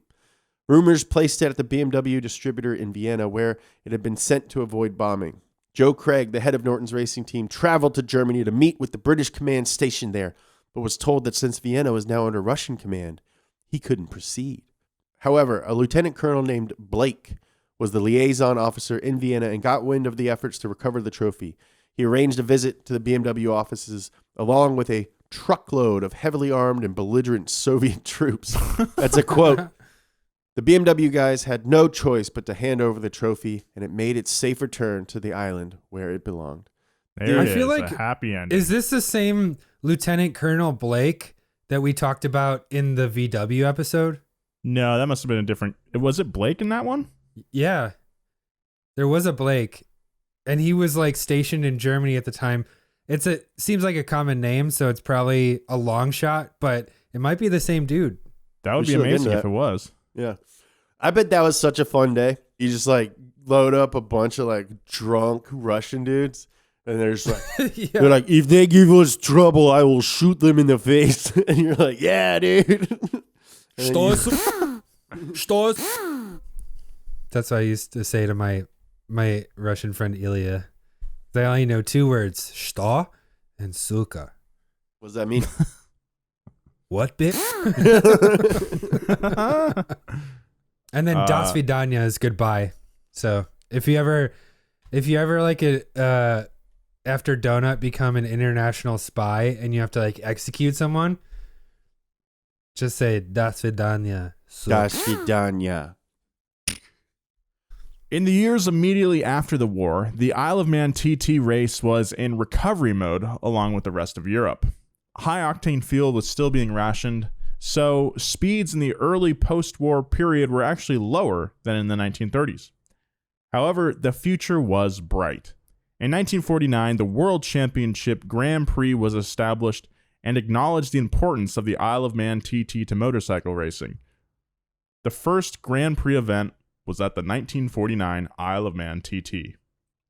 Speaker 3: Rumors placed it at the BMW distributor in Vienna, where it had been sent to avoid bombing. Joe Craig, the head of Norton's racing team, traveled to Germany to meet with the British command stationed there, but was told that since Vienna was now under Russian command, he couldn't proceed. However, a lieutenant colonel named Blake was the liaison officer in Vienna and got wind of the efforts to recover the trophy. He arranged a visit to the BMW offices along with a truckload of heavily armed and belligerent Soviet troops. That's a quote. The BMW guys had no choice but to hand over the trophy, and it made its safe return to the island where it belonged.
Speaker 1: There it
Speaker 2: I feel
Speaker 1: is,
Speaker 2: like
Speaker 1: a happy ending.
Speaker 2: Is this the same Lieutenant Colonel Blake that we talked about in the VW episode?
Speaker 1: No, that must have been a different... Was it Blake in that one?
Speaker 2: Yeah. There was a Blake, and he was like stationed in Germany at the time, seems like a common name, so it's probably a long shot, but it might be the same dude.
Speaker 1: That would be amazing if it was.
Speaker 3: Yeah. I bet that was such a fun day. You just like load up a bunch of like drunk Russian dudes, and they're just like, they're like, if they give us trouble, I will shoot them in the face. And you're like, yeah, dude.
Speaker 2: Stos. That's what I used to say to my Russian friend Ilya. They only know 2 words, "Что" and "Suka."
Speaker 3: What does that mean?
Speaker 2: What, bitch? And then "Das Vidanya" is goodbye. So if you ever like after Donut become an international spy and you have to like execute someone, just say "Das Vidanya."
Speaker 3: Das Vidanya.
Speaker 1: In the years immediately after the war, the Isle of Man TT race was in recovery mode along with the rest of Europe. High-octane fuel was still being rationed, so speeds in the early post-war period were actually lower than in the 1930s. However, the future was bright. In 1949, the World Championship Grand Prix was established and acknowledged the importance of the Isle of Man TT to motorcycle racing. The first Grand Prix event was at the 1949 Isle of Man TT.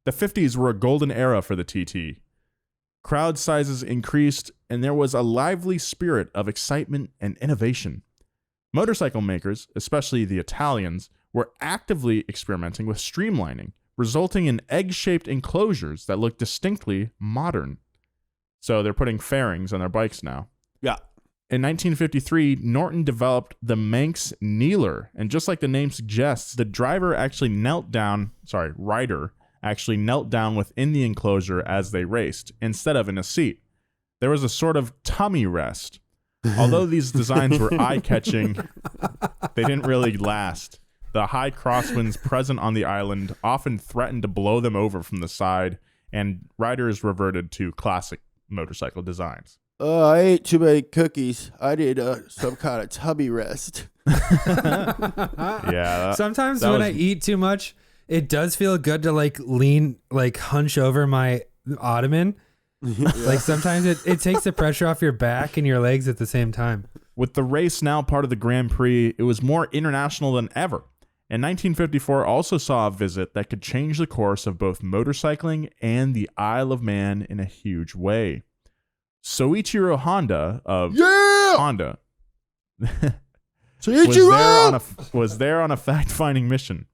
Speaker 1: The 50s were a golden era for the TT. Crowd sizes increased, and there was a lively spirit of excitement and innovation. Motorcycle makers, especially the Italians, were actively experimenting with streamlining, resulting in egg-shaped enclosures that look distinctly modern. So they're putting fairings on their bikes now.
Speaker 3: Yeah.
Speaker 1: In 1953, Norton developed the Manx Kneeler, and just like the name suggests, the rider actually knelt down within the enclosure as they raced, instead of in a seat. There was a sort of tummy rest. Although these designs were eye-catching, they didn't really last. The high crosswinds present on the island often threatened to blow them over from the side, and riders reverted to classic motorcycle designs.
Speaker 3: I ate too many cookies. I did some kind of tummy rest.
Speaker 1: Yeah.
Speaker 2: Sometimes when I eat too much, it does feel good to like lean, like hunch over my ottoman. Yeah. Like sometimes it takes the pressure off your back and your legs at the same time.
Speaker 1: With the race now part of the Grand Prix, it was more international than ever. And 1954 also saw a visit that could change the course of both motorcycling and the Isle of Man in a huge way. Soichiro Honda of Honda was there on a fact-finding mission.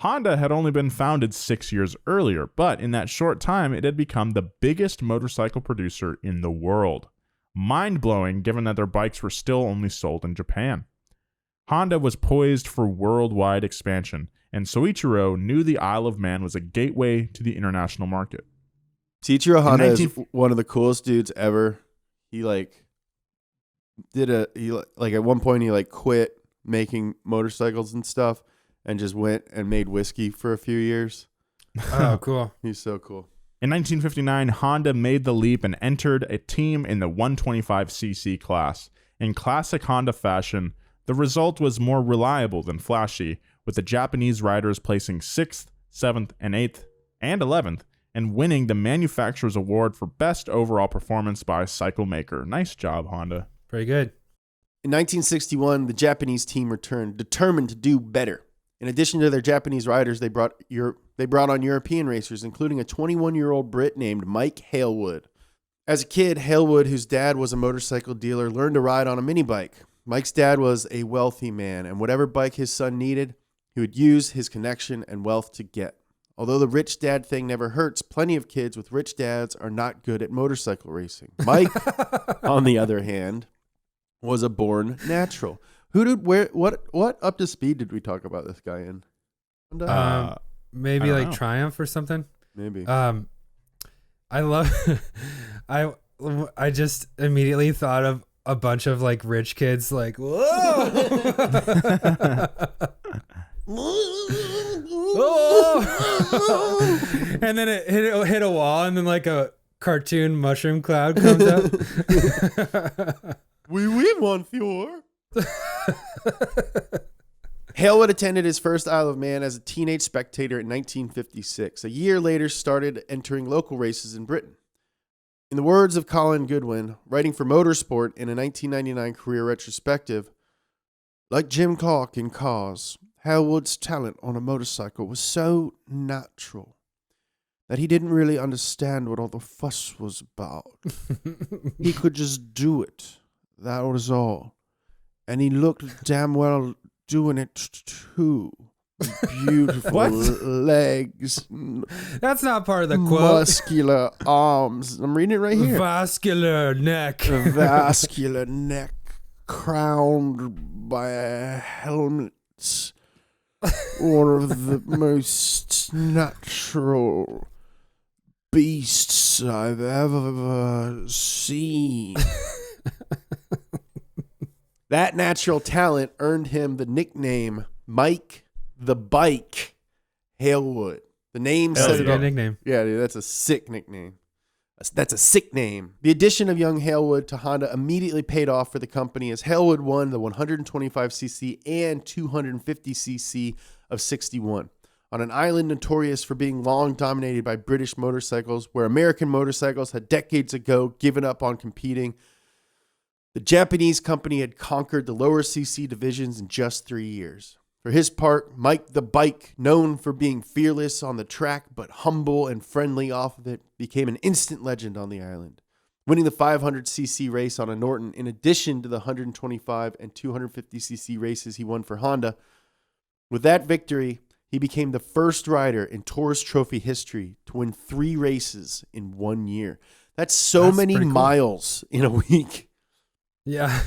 Speaker 1: Honda had only been founded 6 years earlier, but in that short time, it had become the biggest motorcycle producer in the world. Mind-blowing, given that their bikes were still only sold in Japan. Honda was poised for worldwide expansion, and Soichiro knew the Isle of Man was a gateway to the international market.
Speaker 3: Soichiro Honda is one of the coolest dudes ever. He at one point he like quit making motorcycles and stuff and just went and made whiskey for a few years.
Speaker 2: Oh, cool.
Speaker 3: He's so cool.
Speaker 1: In 1959, Honda made the leap and entered a team in the 125cc class. In classic Honda fashion, the result was more reliable than flashy, with the Japanese riders placing 6th, 7th, and 8th, and 11th, and winning the manufacturer's award for best overall performance by a cycle maker. Nice job, Honda.
Speaker 2: Pretty good.
Speaker 3: In 1961, the Japanese team returned, determined to do better. In addition to their Japanese riders, they brought on European racers, including a 21-year-old Brit named Mike Hailwood. As a kid, Hailwood, whose dad was a motorcycle dealer, learned to ride on a mini bike. Mike's dad was a wealthy man, and whatever bike his son needed, he would use his connection and wealth to get. Although the rich dad thing never hurts, plenty of kids with rich dads are not good at motorcycle racing. Mike, on the other hand, was a born natural. What up to speed did we talk about this guy in?
Speaker 2: Maybe like Triumph or something.
Speaker 3: Maybe.
Speaker 2: I love. I just immediately thought of a bunch of like rich kids, like whoa. And then it hit a wall, and then like a cartoon mushroom cloud comes up.
Speaker 3: We won fjord. Hailwood attended his first Isle of Man as a teenage spectator in 1956. A year later, started entering local races in Britain. In the words of Colin Goodwin, writing for Motorsport in a 1999 career retrospective, like Jim Clark in Cars, Hailwood's talent on a motorcycle was so natural that he didn't really understand what all the fuss was about. He could just do it. That was all. And he looked damn well doing it too. Beautiful legs.
Speaker 2: That's not part of the quote.
Speaker 3: Muscular arms. I'm reading it right here.
Speaker 2: Vascular neck.
Speaker 3: A vascular neck crowned by a helmet. One of the most natural beasts I've ever seen. That natural talent earned him the nickname Mike the Bike Hailwood. The name says it all.
Speaker 2: Nickname.
Speaker 3: Yeah, dude, that's a sick nickname. That's a sick name. The addition of young Hailwood to Honda immediately paid off for the company as Hailwood won the 125cc and 250cc of 61 on an island notorious for being long dominated by British motorcycles, where American motorcycles had decades ago given up on competing. The Japanese company had conquered the lower cc divisions in just 3 years. For his part, Mike the Bike, known for being fearless on the track but humble and friendly off of it, became an instant legend on the island, winning the 500cc race on a Norton in addition to the 125 and 250cc races he won for Honda. With that victory, he became the first rider in Tourist Trophy history to win 3 races in 1 year. That's many miles in a week.
Speaker 2: Yeah.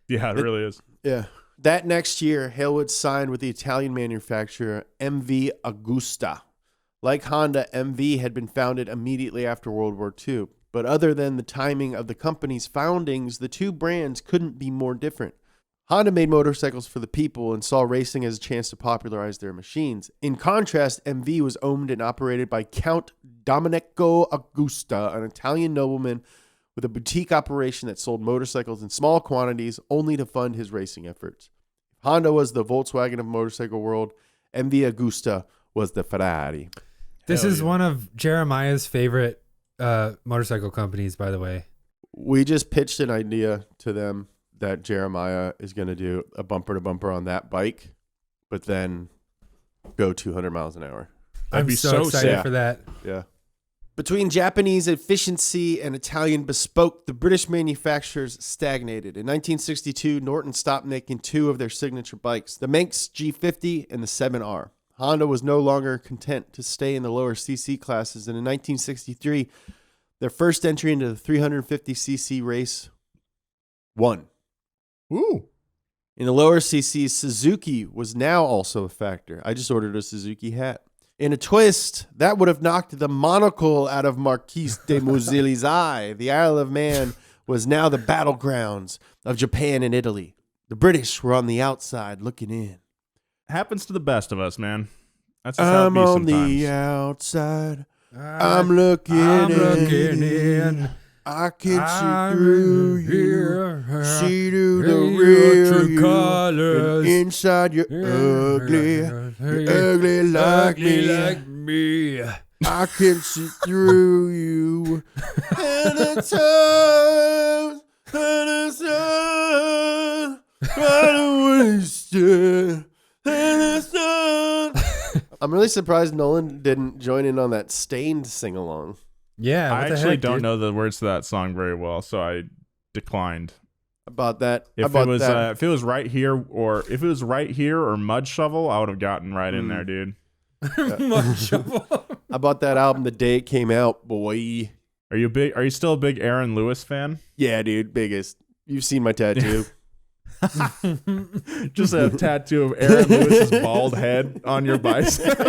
Speaker 1: Yeah, it really is.
Speaker 3: Yeah. That next year, Hailwood signed with the Italian manufacturer MV Agusta. Like Honda, MV had been founded immediately after World War II. But other than the timing of the company's foundings, the two brands couldn't be more different. Honda made motorcycles for the people and saw racing as a chance to popularize their machines. In contrast, MV was owned and operated by Count Domenico Agusta, an Italian nobleman with a boutique operation that sold motorcycles in small quantities only to fund his racing efforts. Honda was the Volkswagen of motorcycle world. MV Agusta was the Ferrari.
Speaker 2: This is one of Jeremiah's favorite motorcycle companies, by the way.
Speaker 3: We just pitched an idea to them that Jeremiah is going to do a bumper to bumper on that bike, but then go 200 miles an hour.
Speaker 2: I'm so excited for that.
Speaker 3: Yeah. Between Japanese efficiency and Italian bespoke, the British manufacturers stagnated. In 1962, Norton stopped making 2 of their signature bikes, the Manx G50 and the 7R. Honda was no longer content to stay in the lower cc classes, and in 1963, their first entry into the 350cc race won.
Speaker 1: Ooh.
Speaker 3: In the lower CCs, Suzuki was now also a factor. I just ordered a Suzuki hat. In a twist, that would have knocked the monocle out of Marquis de Musilli's eye. The Isle of Man was now the battlegrounds of Japan and Italy. The British were on the outside looking in.
Speaker 1: Happens to the best of us, man. That's just how it be sometimes.
Speaker 3: I'm on the outside. I'm looking in. I can see through you, see through the real you,
Speaker 2: colors.
Speaker 3: And inside you're ugly like me. I can see through you, and the times, and the sun, and the sun. I'm really surprised Nolan didn't join in on that Stained sing-along.
Speaker 2: Yeah,
Speaker 1: I actually don't know the words to that song very well, so I declined.
Speaker 3: About that,
Speaker 1: if it was right here or Mud Shovel, I would have gotten right in there, dude.
Speaker 2: Mud Shovel.
Speaker 3: I bought that album the day it came out, boy.
Speaker 1: Are you still a big Aaron Lewis fan?
Speaker 3: Yeah, dude, biggest. You've seen my tattoo.
Speaker 1: Just a tattoo of Aaron Lewis's bald head on your bicep.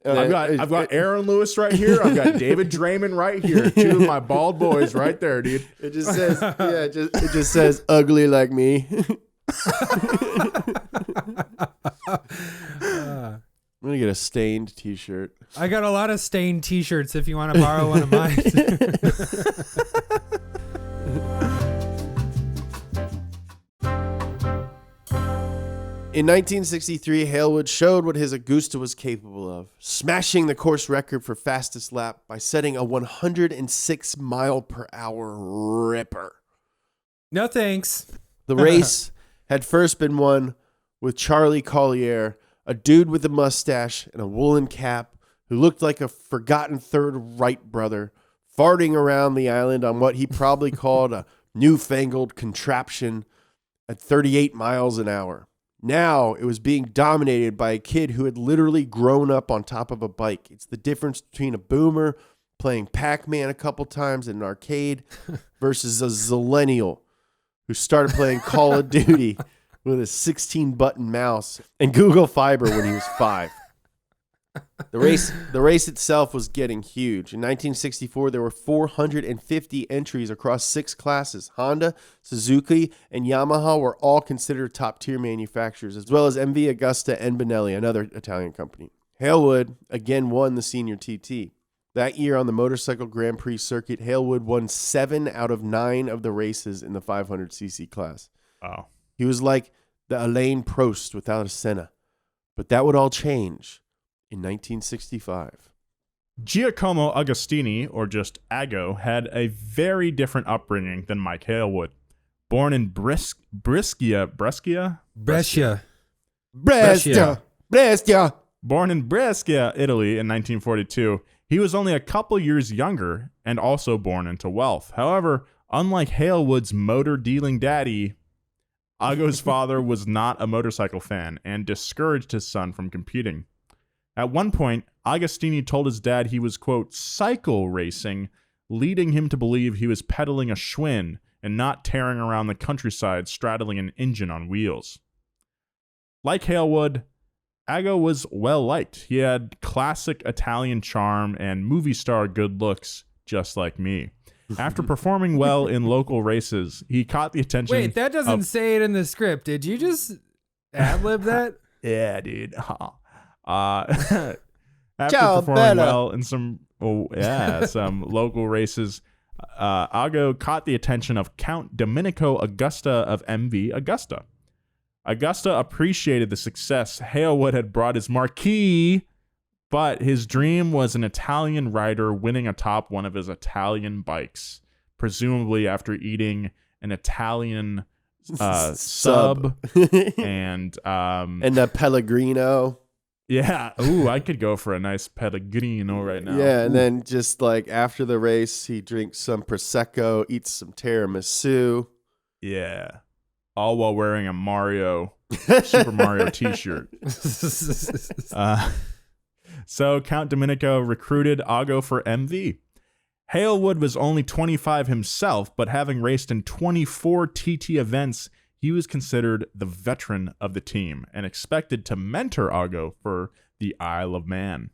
Speaker 1: I've got Aaron Lewis right here. I've got David Draymond right here. 2 of my bald boys right there, dude.
Speaker 3: It just says, it just says ugly like me. I'm gonna get a Stained t-shirt.
Speaker 2: I got a lot of Stained t-shirts if you want to borrow one of mine.
Speaker 3: In 1963, Hailwood showed what his Augusta was capable of, smashing the course record for fastest lap by setting a 106 mile per hour ripper.
Speaker 2: No thanks.
Speaker 3: The race had first been won with Charlie Collier, a dude with a mustache and a woolen cap who looked like a forgotten third Wright brother, farting around the island on what he probably called a newfangled contraption at 38 miles an hour. Now it was being dominated by a kid who had literally grown up on top of a bike. It's the difference between a boomer playing Pac-Man a couple times in an arcade versus a zillennial who started playing Call of Duty with a 16-button mouse and Google Fiber when he was 5. The race itself was getting huge. In 1964, there were 450 entries across 6 classes. Honda, Suzuki, and Yamaha were all considered top-tier manufacturers, as well as MV Agusta and Benelli, another Italian company. Hailwood again won the senior TT. That year on the motorcycle Grand Prix circuit, Hailwood won 7 out of 9 of the races in the 500cc class.
Speaker 1: Wow.
Speaker 3: He was like the Alain Prost without a Senna. But that would all change in 1965.
Speaker 1: Giacomo Agostini, or just Ago, had a very different upbringing than Mike Hailwood. Born in Brescia. Born in Brescia, Italy in 1942, he was only a couple years younger and also born into wealth. However, unlike Hailwood's motor-dealing daddy, Ago's father was not a motorcycle fan and discouraged his son from competing. At one point, Agostini told his dad he was, quote, cycle racing, leading him to believe he was pedaling a Schwinn and not tearing around the countryside straddling an engine on wheels. Like Hailwood, Ago was well-liked. He had classic Italian charm and movie star good looks, just like me. After performing well in local races, he caught the attention.
Speaker 2: Wait, that doesn't say it in the script. Did you just ad-lib that?
Speaker 1: Yeah, dude. After performing well in some local races, Ago caught the attention of Count Domenico Augusta of MV Agusta. Augusta appreciated the success Hailwood had brought his marquee, but his dream was an Italian rider winning atop one of his Italian bikes, presumably after eating an Italian sub and
Speaker 3: a Pellegrino.
Speaker 1: Yeah. Ooh, I could go for a nice Pellegrino right now.
Speaker 3: Yeah, and then just like after the race, he drinks some Prosecco, eats some tiramisu.
Speaker 1: Yeah. All while wearing a Super Mario t-shirt. So Count Domenico recruited Ago for MV. Hailwood was only 25 himself, but having raced in 24 TT events, he was considered the veteran of the team and expected to mentor Ago for the Isle of Man.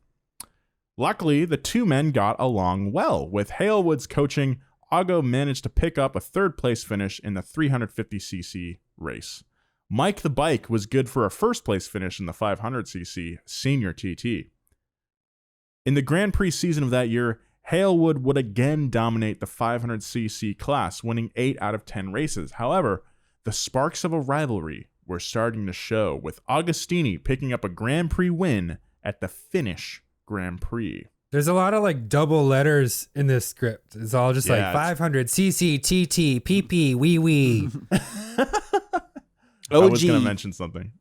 Speaker 1: Luckily, the two men got along well. With Hailwood's coaching, Ago managed to pick up a third-place finish in the 350cc race. Mike the Bike was good for a first-place finish in the 500cc senior TT. In the Grand Prix season of that year, Hailwood would again dominate the 500cc class, winning 8 out of 10 races. However, the sparks of a rivalry were starting to show, with Agostini picking up a Grand Prix win at the Finnish Grand Prix.
Speaker 2: There's a lot of like double letters in this script. It's all just like 500 CC TT PP wee wee.
Speaker 1: I was going to mention something.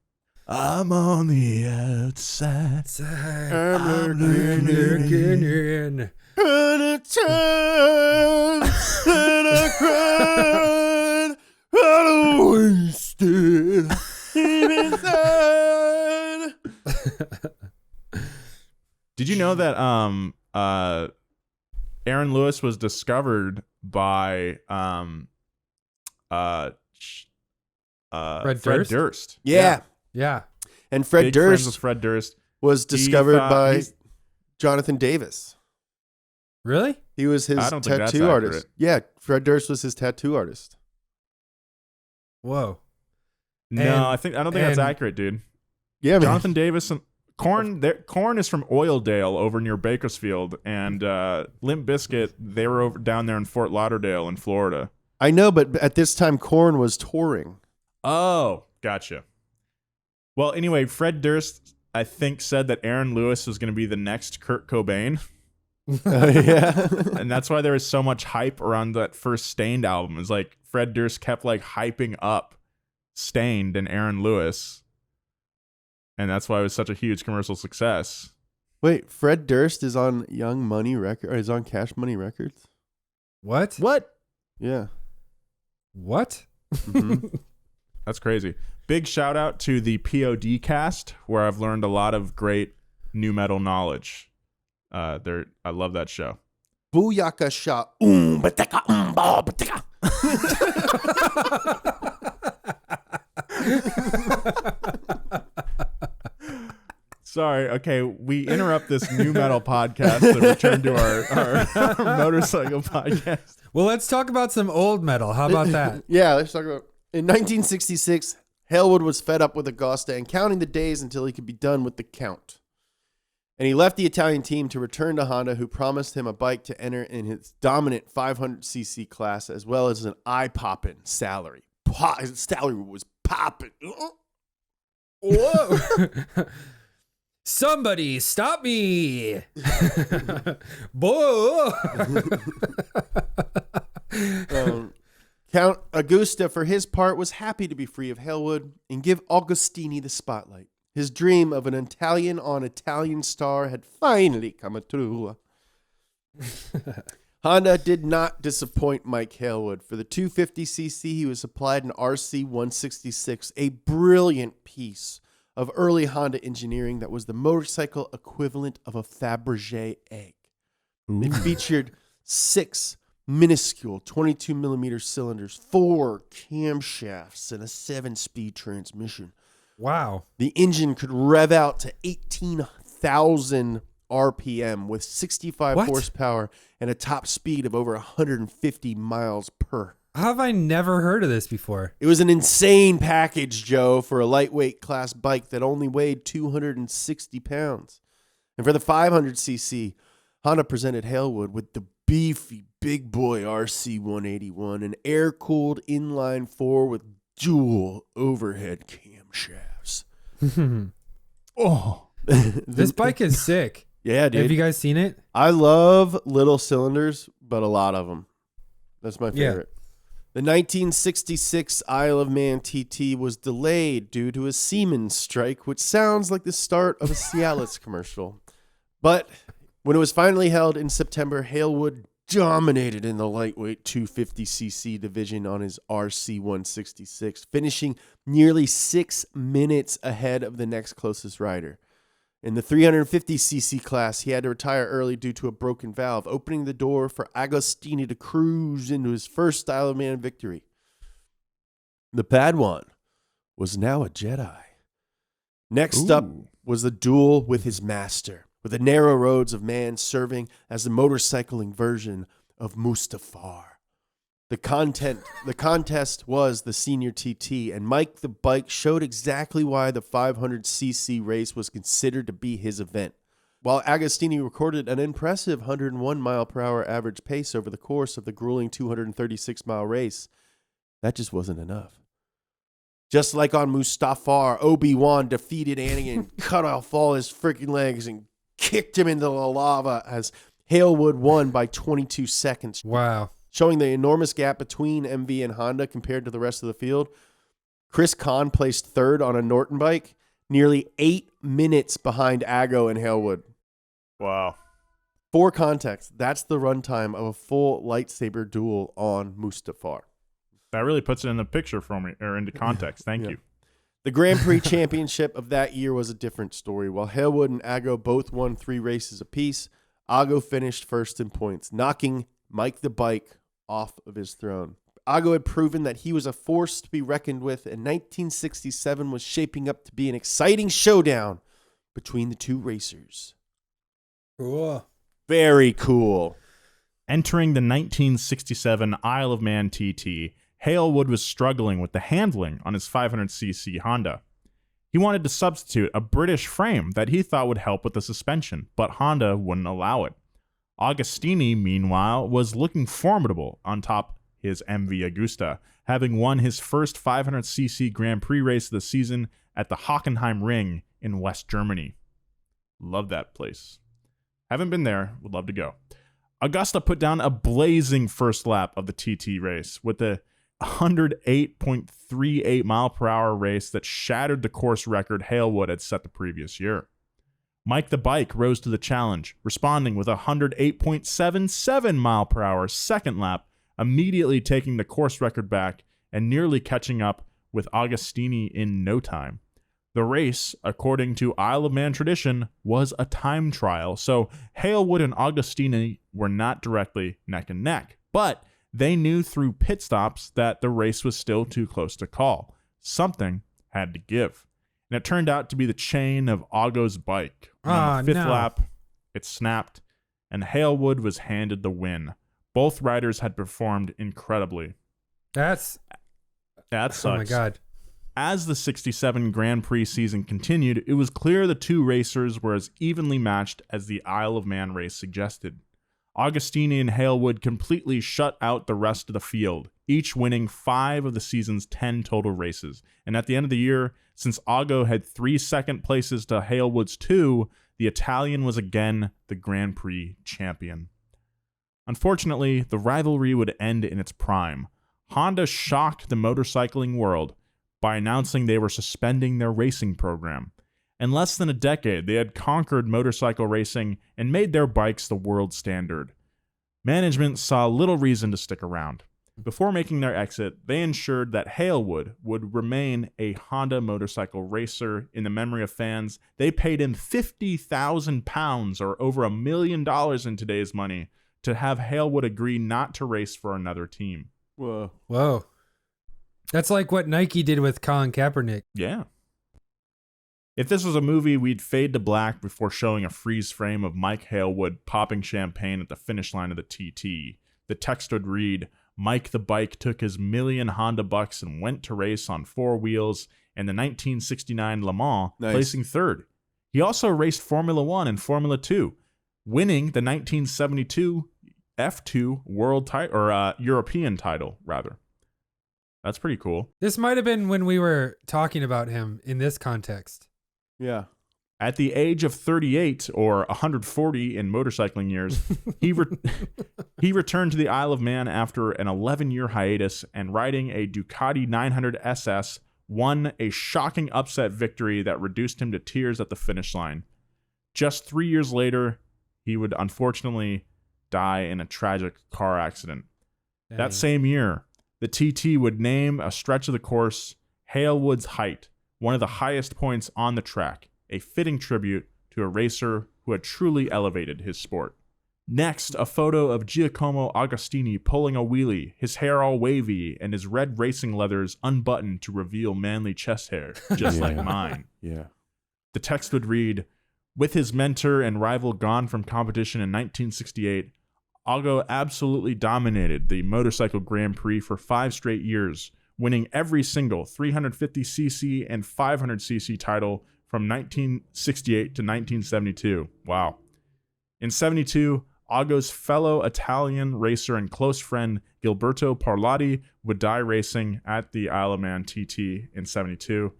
Speaker 1: I'm on the outside.
Speaker 2: I'm looking in.
Speaker 3: And a time and I cried, I wasted deep inside.
Speaker 1: Did you know that Aaron Lewis was discovered by
Speaker 2: Fred
Speaker 1: Durst?
Speaker 3: Yeah. And Fred
Speaker 1: Durst
Speaker 3: was discovered by Jonathan Davis.
Speaker 2: Really?
Speaker 3: He was his tattoo artist. Yeah, Fred Durst was his tattoo artist.
Speaker 2: Whoa.
Speaker 1: No, I don't think that's accurate, dude.
Speaker 3: Yeah, man.
Speaker 1: Jonathan Davis and Korn is from Oildale over near Bakersfield, and Limp Bizkit, they were over down there in Fort Lauderdale in Florida.
Speaker 3: I know, but at this time, Korn was touring.
Speaker 1: Oh, gotcha. Well, anyway, Fred Durst, I think, said that Aaron Lewis was going to be the next Kurt Cobain.
Speaker 3: Yeah.
Speaker 1: And that's why there was so much hype around that first Stained album. It's like Fred Durst kept like hyping up Stained and Aaron Lewis. And that's why it was such a huge commercial success.
Speaker 3: Wait, Fred Durst is on Young Money Records, or is on Cash Money Records?
Speaker 2: What?
Speaker 3: Yeah.
Speaker 2: What?
Speaker 3: Mm-hmm.
Speaker 1: That's crazy. Big shout out to the POD cast, where I've learned a lot of great new metal knowledge. I love that show.
Speaker 3: Booyaka sha bateka ba bateka.
Speaker 1: Sorry. Okay, we interrupt this new metal podcast to return to our motorcycle podcast.
Speaker 2: Well, let's talk about some old metal. How about that?
Speaker 3: Yeah, let's talk about. In 1966, Hailwood was fed up with Agosta and counting the days until he could be done with the count. And he left the Italian team to return to Honda, who promised him a bike to enter in his dominant 500cc class, as well as an eye-popping salary. His salary was popping.
Speaker 2: Whoa. Somebody stop me. Boy.
Speaker 3: Count Augusta, for his part, was happy to be free of Hailwood and give Agostini the spotlight. His dream of an Italian-on-Italian star had finally come true. Honda did not disappoint Mike Hailwood. For the 250cc, he was supplied an RC 166, a brilliant piece of early Honda engineering that was the motorcycle equivalent of a Fabergé egg. Ooh. It featured 6 minuscule 22mm cylinders, 4 camshafts, and a 7-speed transmission.
Speaker 2: Wow.
Speaker 3: The engine could rev out to 18,000 RPM with 65 horsepower and a top speed of over 150 miles per.
Speaker 2: How have I never heard of this before?
Speaker 3: It was an insane package, Joe, for a lightweight class bike that only weighed 260 pounds. And for the 500cc, Honda presented Hailwood with the beefy big boy RC 181, an air-cooled inline 4 with dual overhead camshafts.
Speaker 2: Oh, this bike is sick.
Speaker 3: Yeah, dude.
Speaker 2: Have you guys seen it?
Speaker 3: I love little cylinders, but a lot of them. That's my favorite. Yeah. The 1966 Isle of Man TT was delayed due to a Siemens strike, which sounds like the start of a Cialis commercial. But when it was finally held in September, Hailwood dominated in the lightweight 250cc division on his RC 166, finishing nearly 6 minutes ahead of the next closest rider. In the 350cc class, he had to retire early due to a broken valve, opening the door for Agostini to cruise into his first Isle of Man victory. The Padawan was now a Jedi. Next up was the duel with his master, with the narrow roads of man serving as the motorcycling version of Mustafar. The contest was the senior TT, and Mike the Bike showed exactly why the 500cc race was considered to be his event. While Agostini recorded an impressive 101 mile per hour average pace over the course of the grueling 236-mile race, that just wasn't enough. Just like on Mustafar, Obi-Wan defeated Anakin, cut off all his freaking legs, and kicked him into the lava as Hailwood won by 22 seconds.
Speaker 2: Wow.
Speaker 3: Showing the enormous gap between MV and Honda compared to the rest of the field. Chris Kahn placed third on a Norton bike, nearly 8 minutes behind Ago and Hailwood.
Speaker 1: Wow.
Speaker 3: For context, that's the runtime of a full lightsaber duel on Mustafar.
Speaker 1: That really puts it in the picture for me, or into context. Thank you.
Speaker 3: The Grand Prix championship of that year was a different story. While Hailwood and Ago both won 3 races apiece, Ago finished first in points, knocking Mike the Bike off of his throne. Ago had proven that he was a force to be reckoned with, and 1967 was shaping up to be an exciting showdown between the two racers.
Speaker 2: Cool.
Speaker 3: Very cool.
Speaker 1: Entering the 1967 Isle of Man TT, Hailwood was struggling with the handling on his 500cc Honda. He wanted to substitute a British frame that he thought would help with the suspension, but Honda wouldn't allow it. Agostini, meanwhile, was looking formidable on top his MV Agusta, having won his first 500cc Grand Prix race of the season at the Hockenheim Ring in West Germany. Love that place. Haven't been there. Would love to go. Augusta put down a blazing first lap of the TT race with a 108.38 mile per hour race that shattered the course record Hailwood had set the previous year. Mike the Bike rose to the challenge, responding with a 108.77 mile per hour second lap, immediately taking the course record back and nearly catching up with Agostini in no time. The race, according to Isle of Man tradition, was a time trial, so Hailwood and Agostini were not directly neck and neck, but they knew through pit stops that the race was still too close to call. Something had to give. And it turned out to be the chain of Ago's bike. On the fifth lap, it snapped, and Hailwood was handed the win. Both riders had performed incredibly. That sucks.
Speaker 2: Oh my God.
Speaker 1: As the 67 Grand Prix season continued, it was clear the two racers were as evenly matched as the Isle of Man race suggested. Agostini and Hailwood completely shut out the rest of the field, each winning 5 of the season's 10 total races. And at the end of the year, since Ago had 3 second places to Hailwood's 2, the Italian was again the Grand Prix champion. Unfortunately, the rivalry would end in its prime. Honda shocked the motorcycling world by announcing they were suspending their racing program. In less than a decade, they had conquered motorcycle racing and made their bikes the world standard. Management saw little reason to stick around. Before making their exit, they ensured that Hailwood would remain a Honda motorcycle racer in the memory of fans. They paid him £50,000, or over $1 million in today's money, to have Hailwood agree not to race for another team.
Speaker 2: Whoa. That's like what Nike did with Colin Kaepernick.
Speaker 1: Yeah. If this was a movie, we'd fade to black before showing a freeze frame of Mike Hailwood popping champagne at the finish line of the TT. The text would read, "Mike the Bike took his $1,000,000 Honda bucks and went to race on 4 wheels in the 1969 Le Mans, placing 3rd. He also raced Formula 1 and Formula 2, winning the 1972 F2 world title, or European title, rather." That's pretty cool.
Speaker 2: This might have been when we were talking about him in this context.
Speaker 3: Yeah.
Speaker 1: At the age of 38, or 140 in motorcycling years, he returned to the Isle of Man after an 11-year hiatus, and riding a Ducati 900 SS, won a shocking upset victory that reduced him to tears at the finish line. Just 3 years later, he would unfortunately die in a tragic car accident.
Speaker 2: Dang.
Speaker 1: That same year, the TT would name a stretch of the course Hailwood's Height, one of the highest points on the track, a fitting tribute to a racer who had truly elevated his sport. Next, a photo of Giacomo Agostini pulling a wheelie, his hair all wavy, and his red racing leathers unbuttoned to reveal manly chest hair, just like mine.
Speaker 3: Yeah.
Speaker 1: The text would read, "With his mentor and rival gone from competition in 1968, Ago absolutely dominated the motorcycle Grand Prix for 5 straight years, winning every single 350cc and 500cc title from 1968 to 1972. Wow. In 72, Ago's fellow Italian racer and close friend Gilberto Parlotti would die racing at the Isle of Man TT in 72,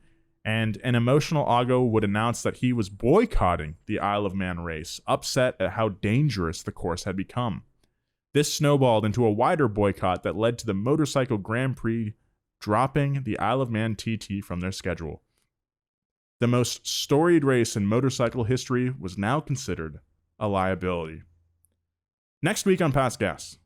Speaker 1: and an emotional Ago would announce that he was boycotting the Isle of Man race, upset at how dangerous the course had become. This snowballed into a wider boycott that led to the Motorcycle Grand Prix dropping the Isle of Man TT from their schedule. The most storied race in motorcycle history was now considered a liability. Next week on Past Gas,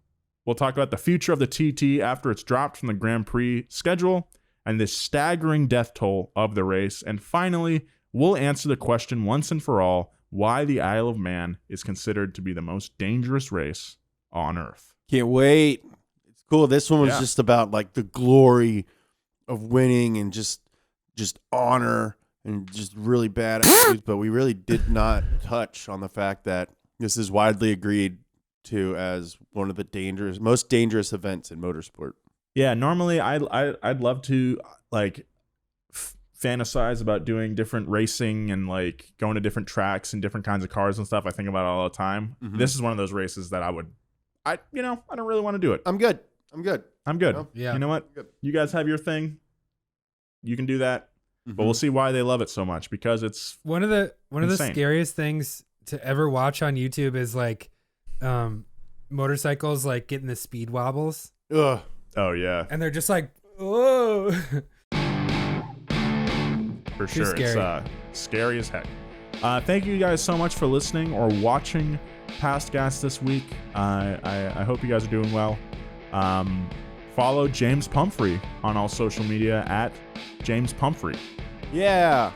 Speaker 1: we'll talk about the future of the TT after it's dropped from the Grand Prix schedule and the staggering death toll of the race. And finally, we'll answer the question once and for all, why the Isle of Man is considered to be the most dangerous race on Earth.
Speaker 3: Can't wait. It's cool. This one was just about like the glory of winning and just honor and just really bad attitudes, but we really did not touch on the fact that this is widely agreed to as one of the most dangerous events in motorsport.
Speaker 1: Yeah, normally I'd love to like fantasize about doing different racing and like going to different tracks and different kinds of cars and stuff. I think about it all the time. Mm-hmm. This is one of those races that I don't really want to do it.
Speaker 3: I'm good.
Speaker 1: Yeah. You know what? You guys have your thing. You can do that. But we'll see why they love it so much, because it's
Speaker 2: one of the
Speaker 1: insane.
Speaker 2: scariest things to ever watch on YouTube is like motorcycles like getting the speed wobbles.
Speaker 3: Ugh.
Speaker 1: Oh yeah,
Speaker 2: and they're just like, oh.
Speaker 1: For sure.
Speaker 2: Scary.
Speaker 1: It's scary as heck. Thank you guys so much for listening or watching Past Gas this week. I hope you guys are doing well. Follow James Pumphrey on all social media at James Pumphrey.
Speaker 3: Yeah.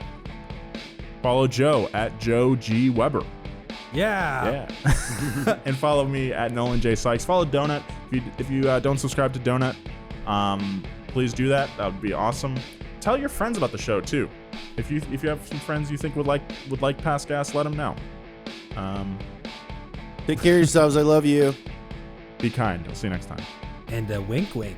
Speaker 1: Follow Joe at Joe G. Weber.
Speaker 2: Yeah.
Speaker 1: And follow me at Nolan J. Sykes. Follow Donut. If you don't subscribe to Donut, please do that. That would be awesome. Tell your friends about the show too. If you have some friends you think would like Past Gas, let them know.
Speaker 3: Take care of yourselves. I love you.
Speaker 1: Be kind. I'll see you next time.
Speaker 2: And a wink wink.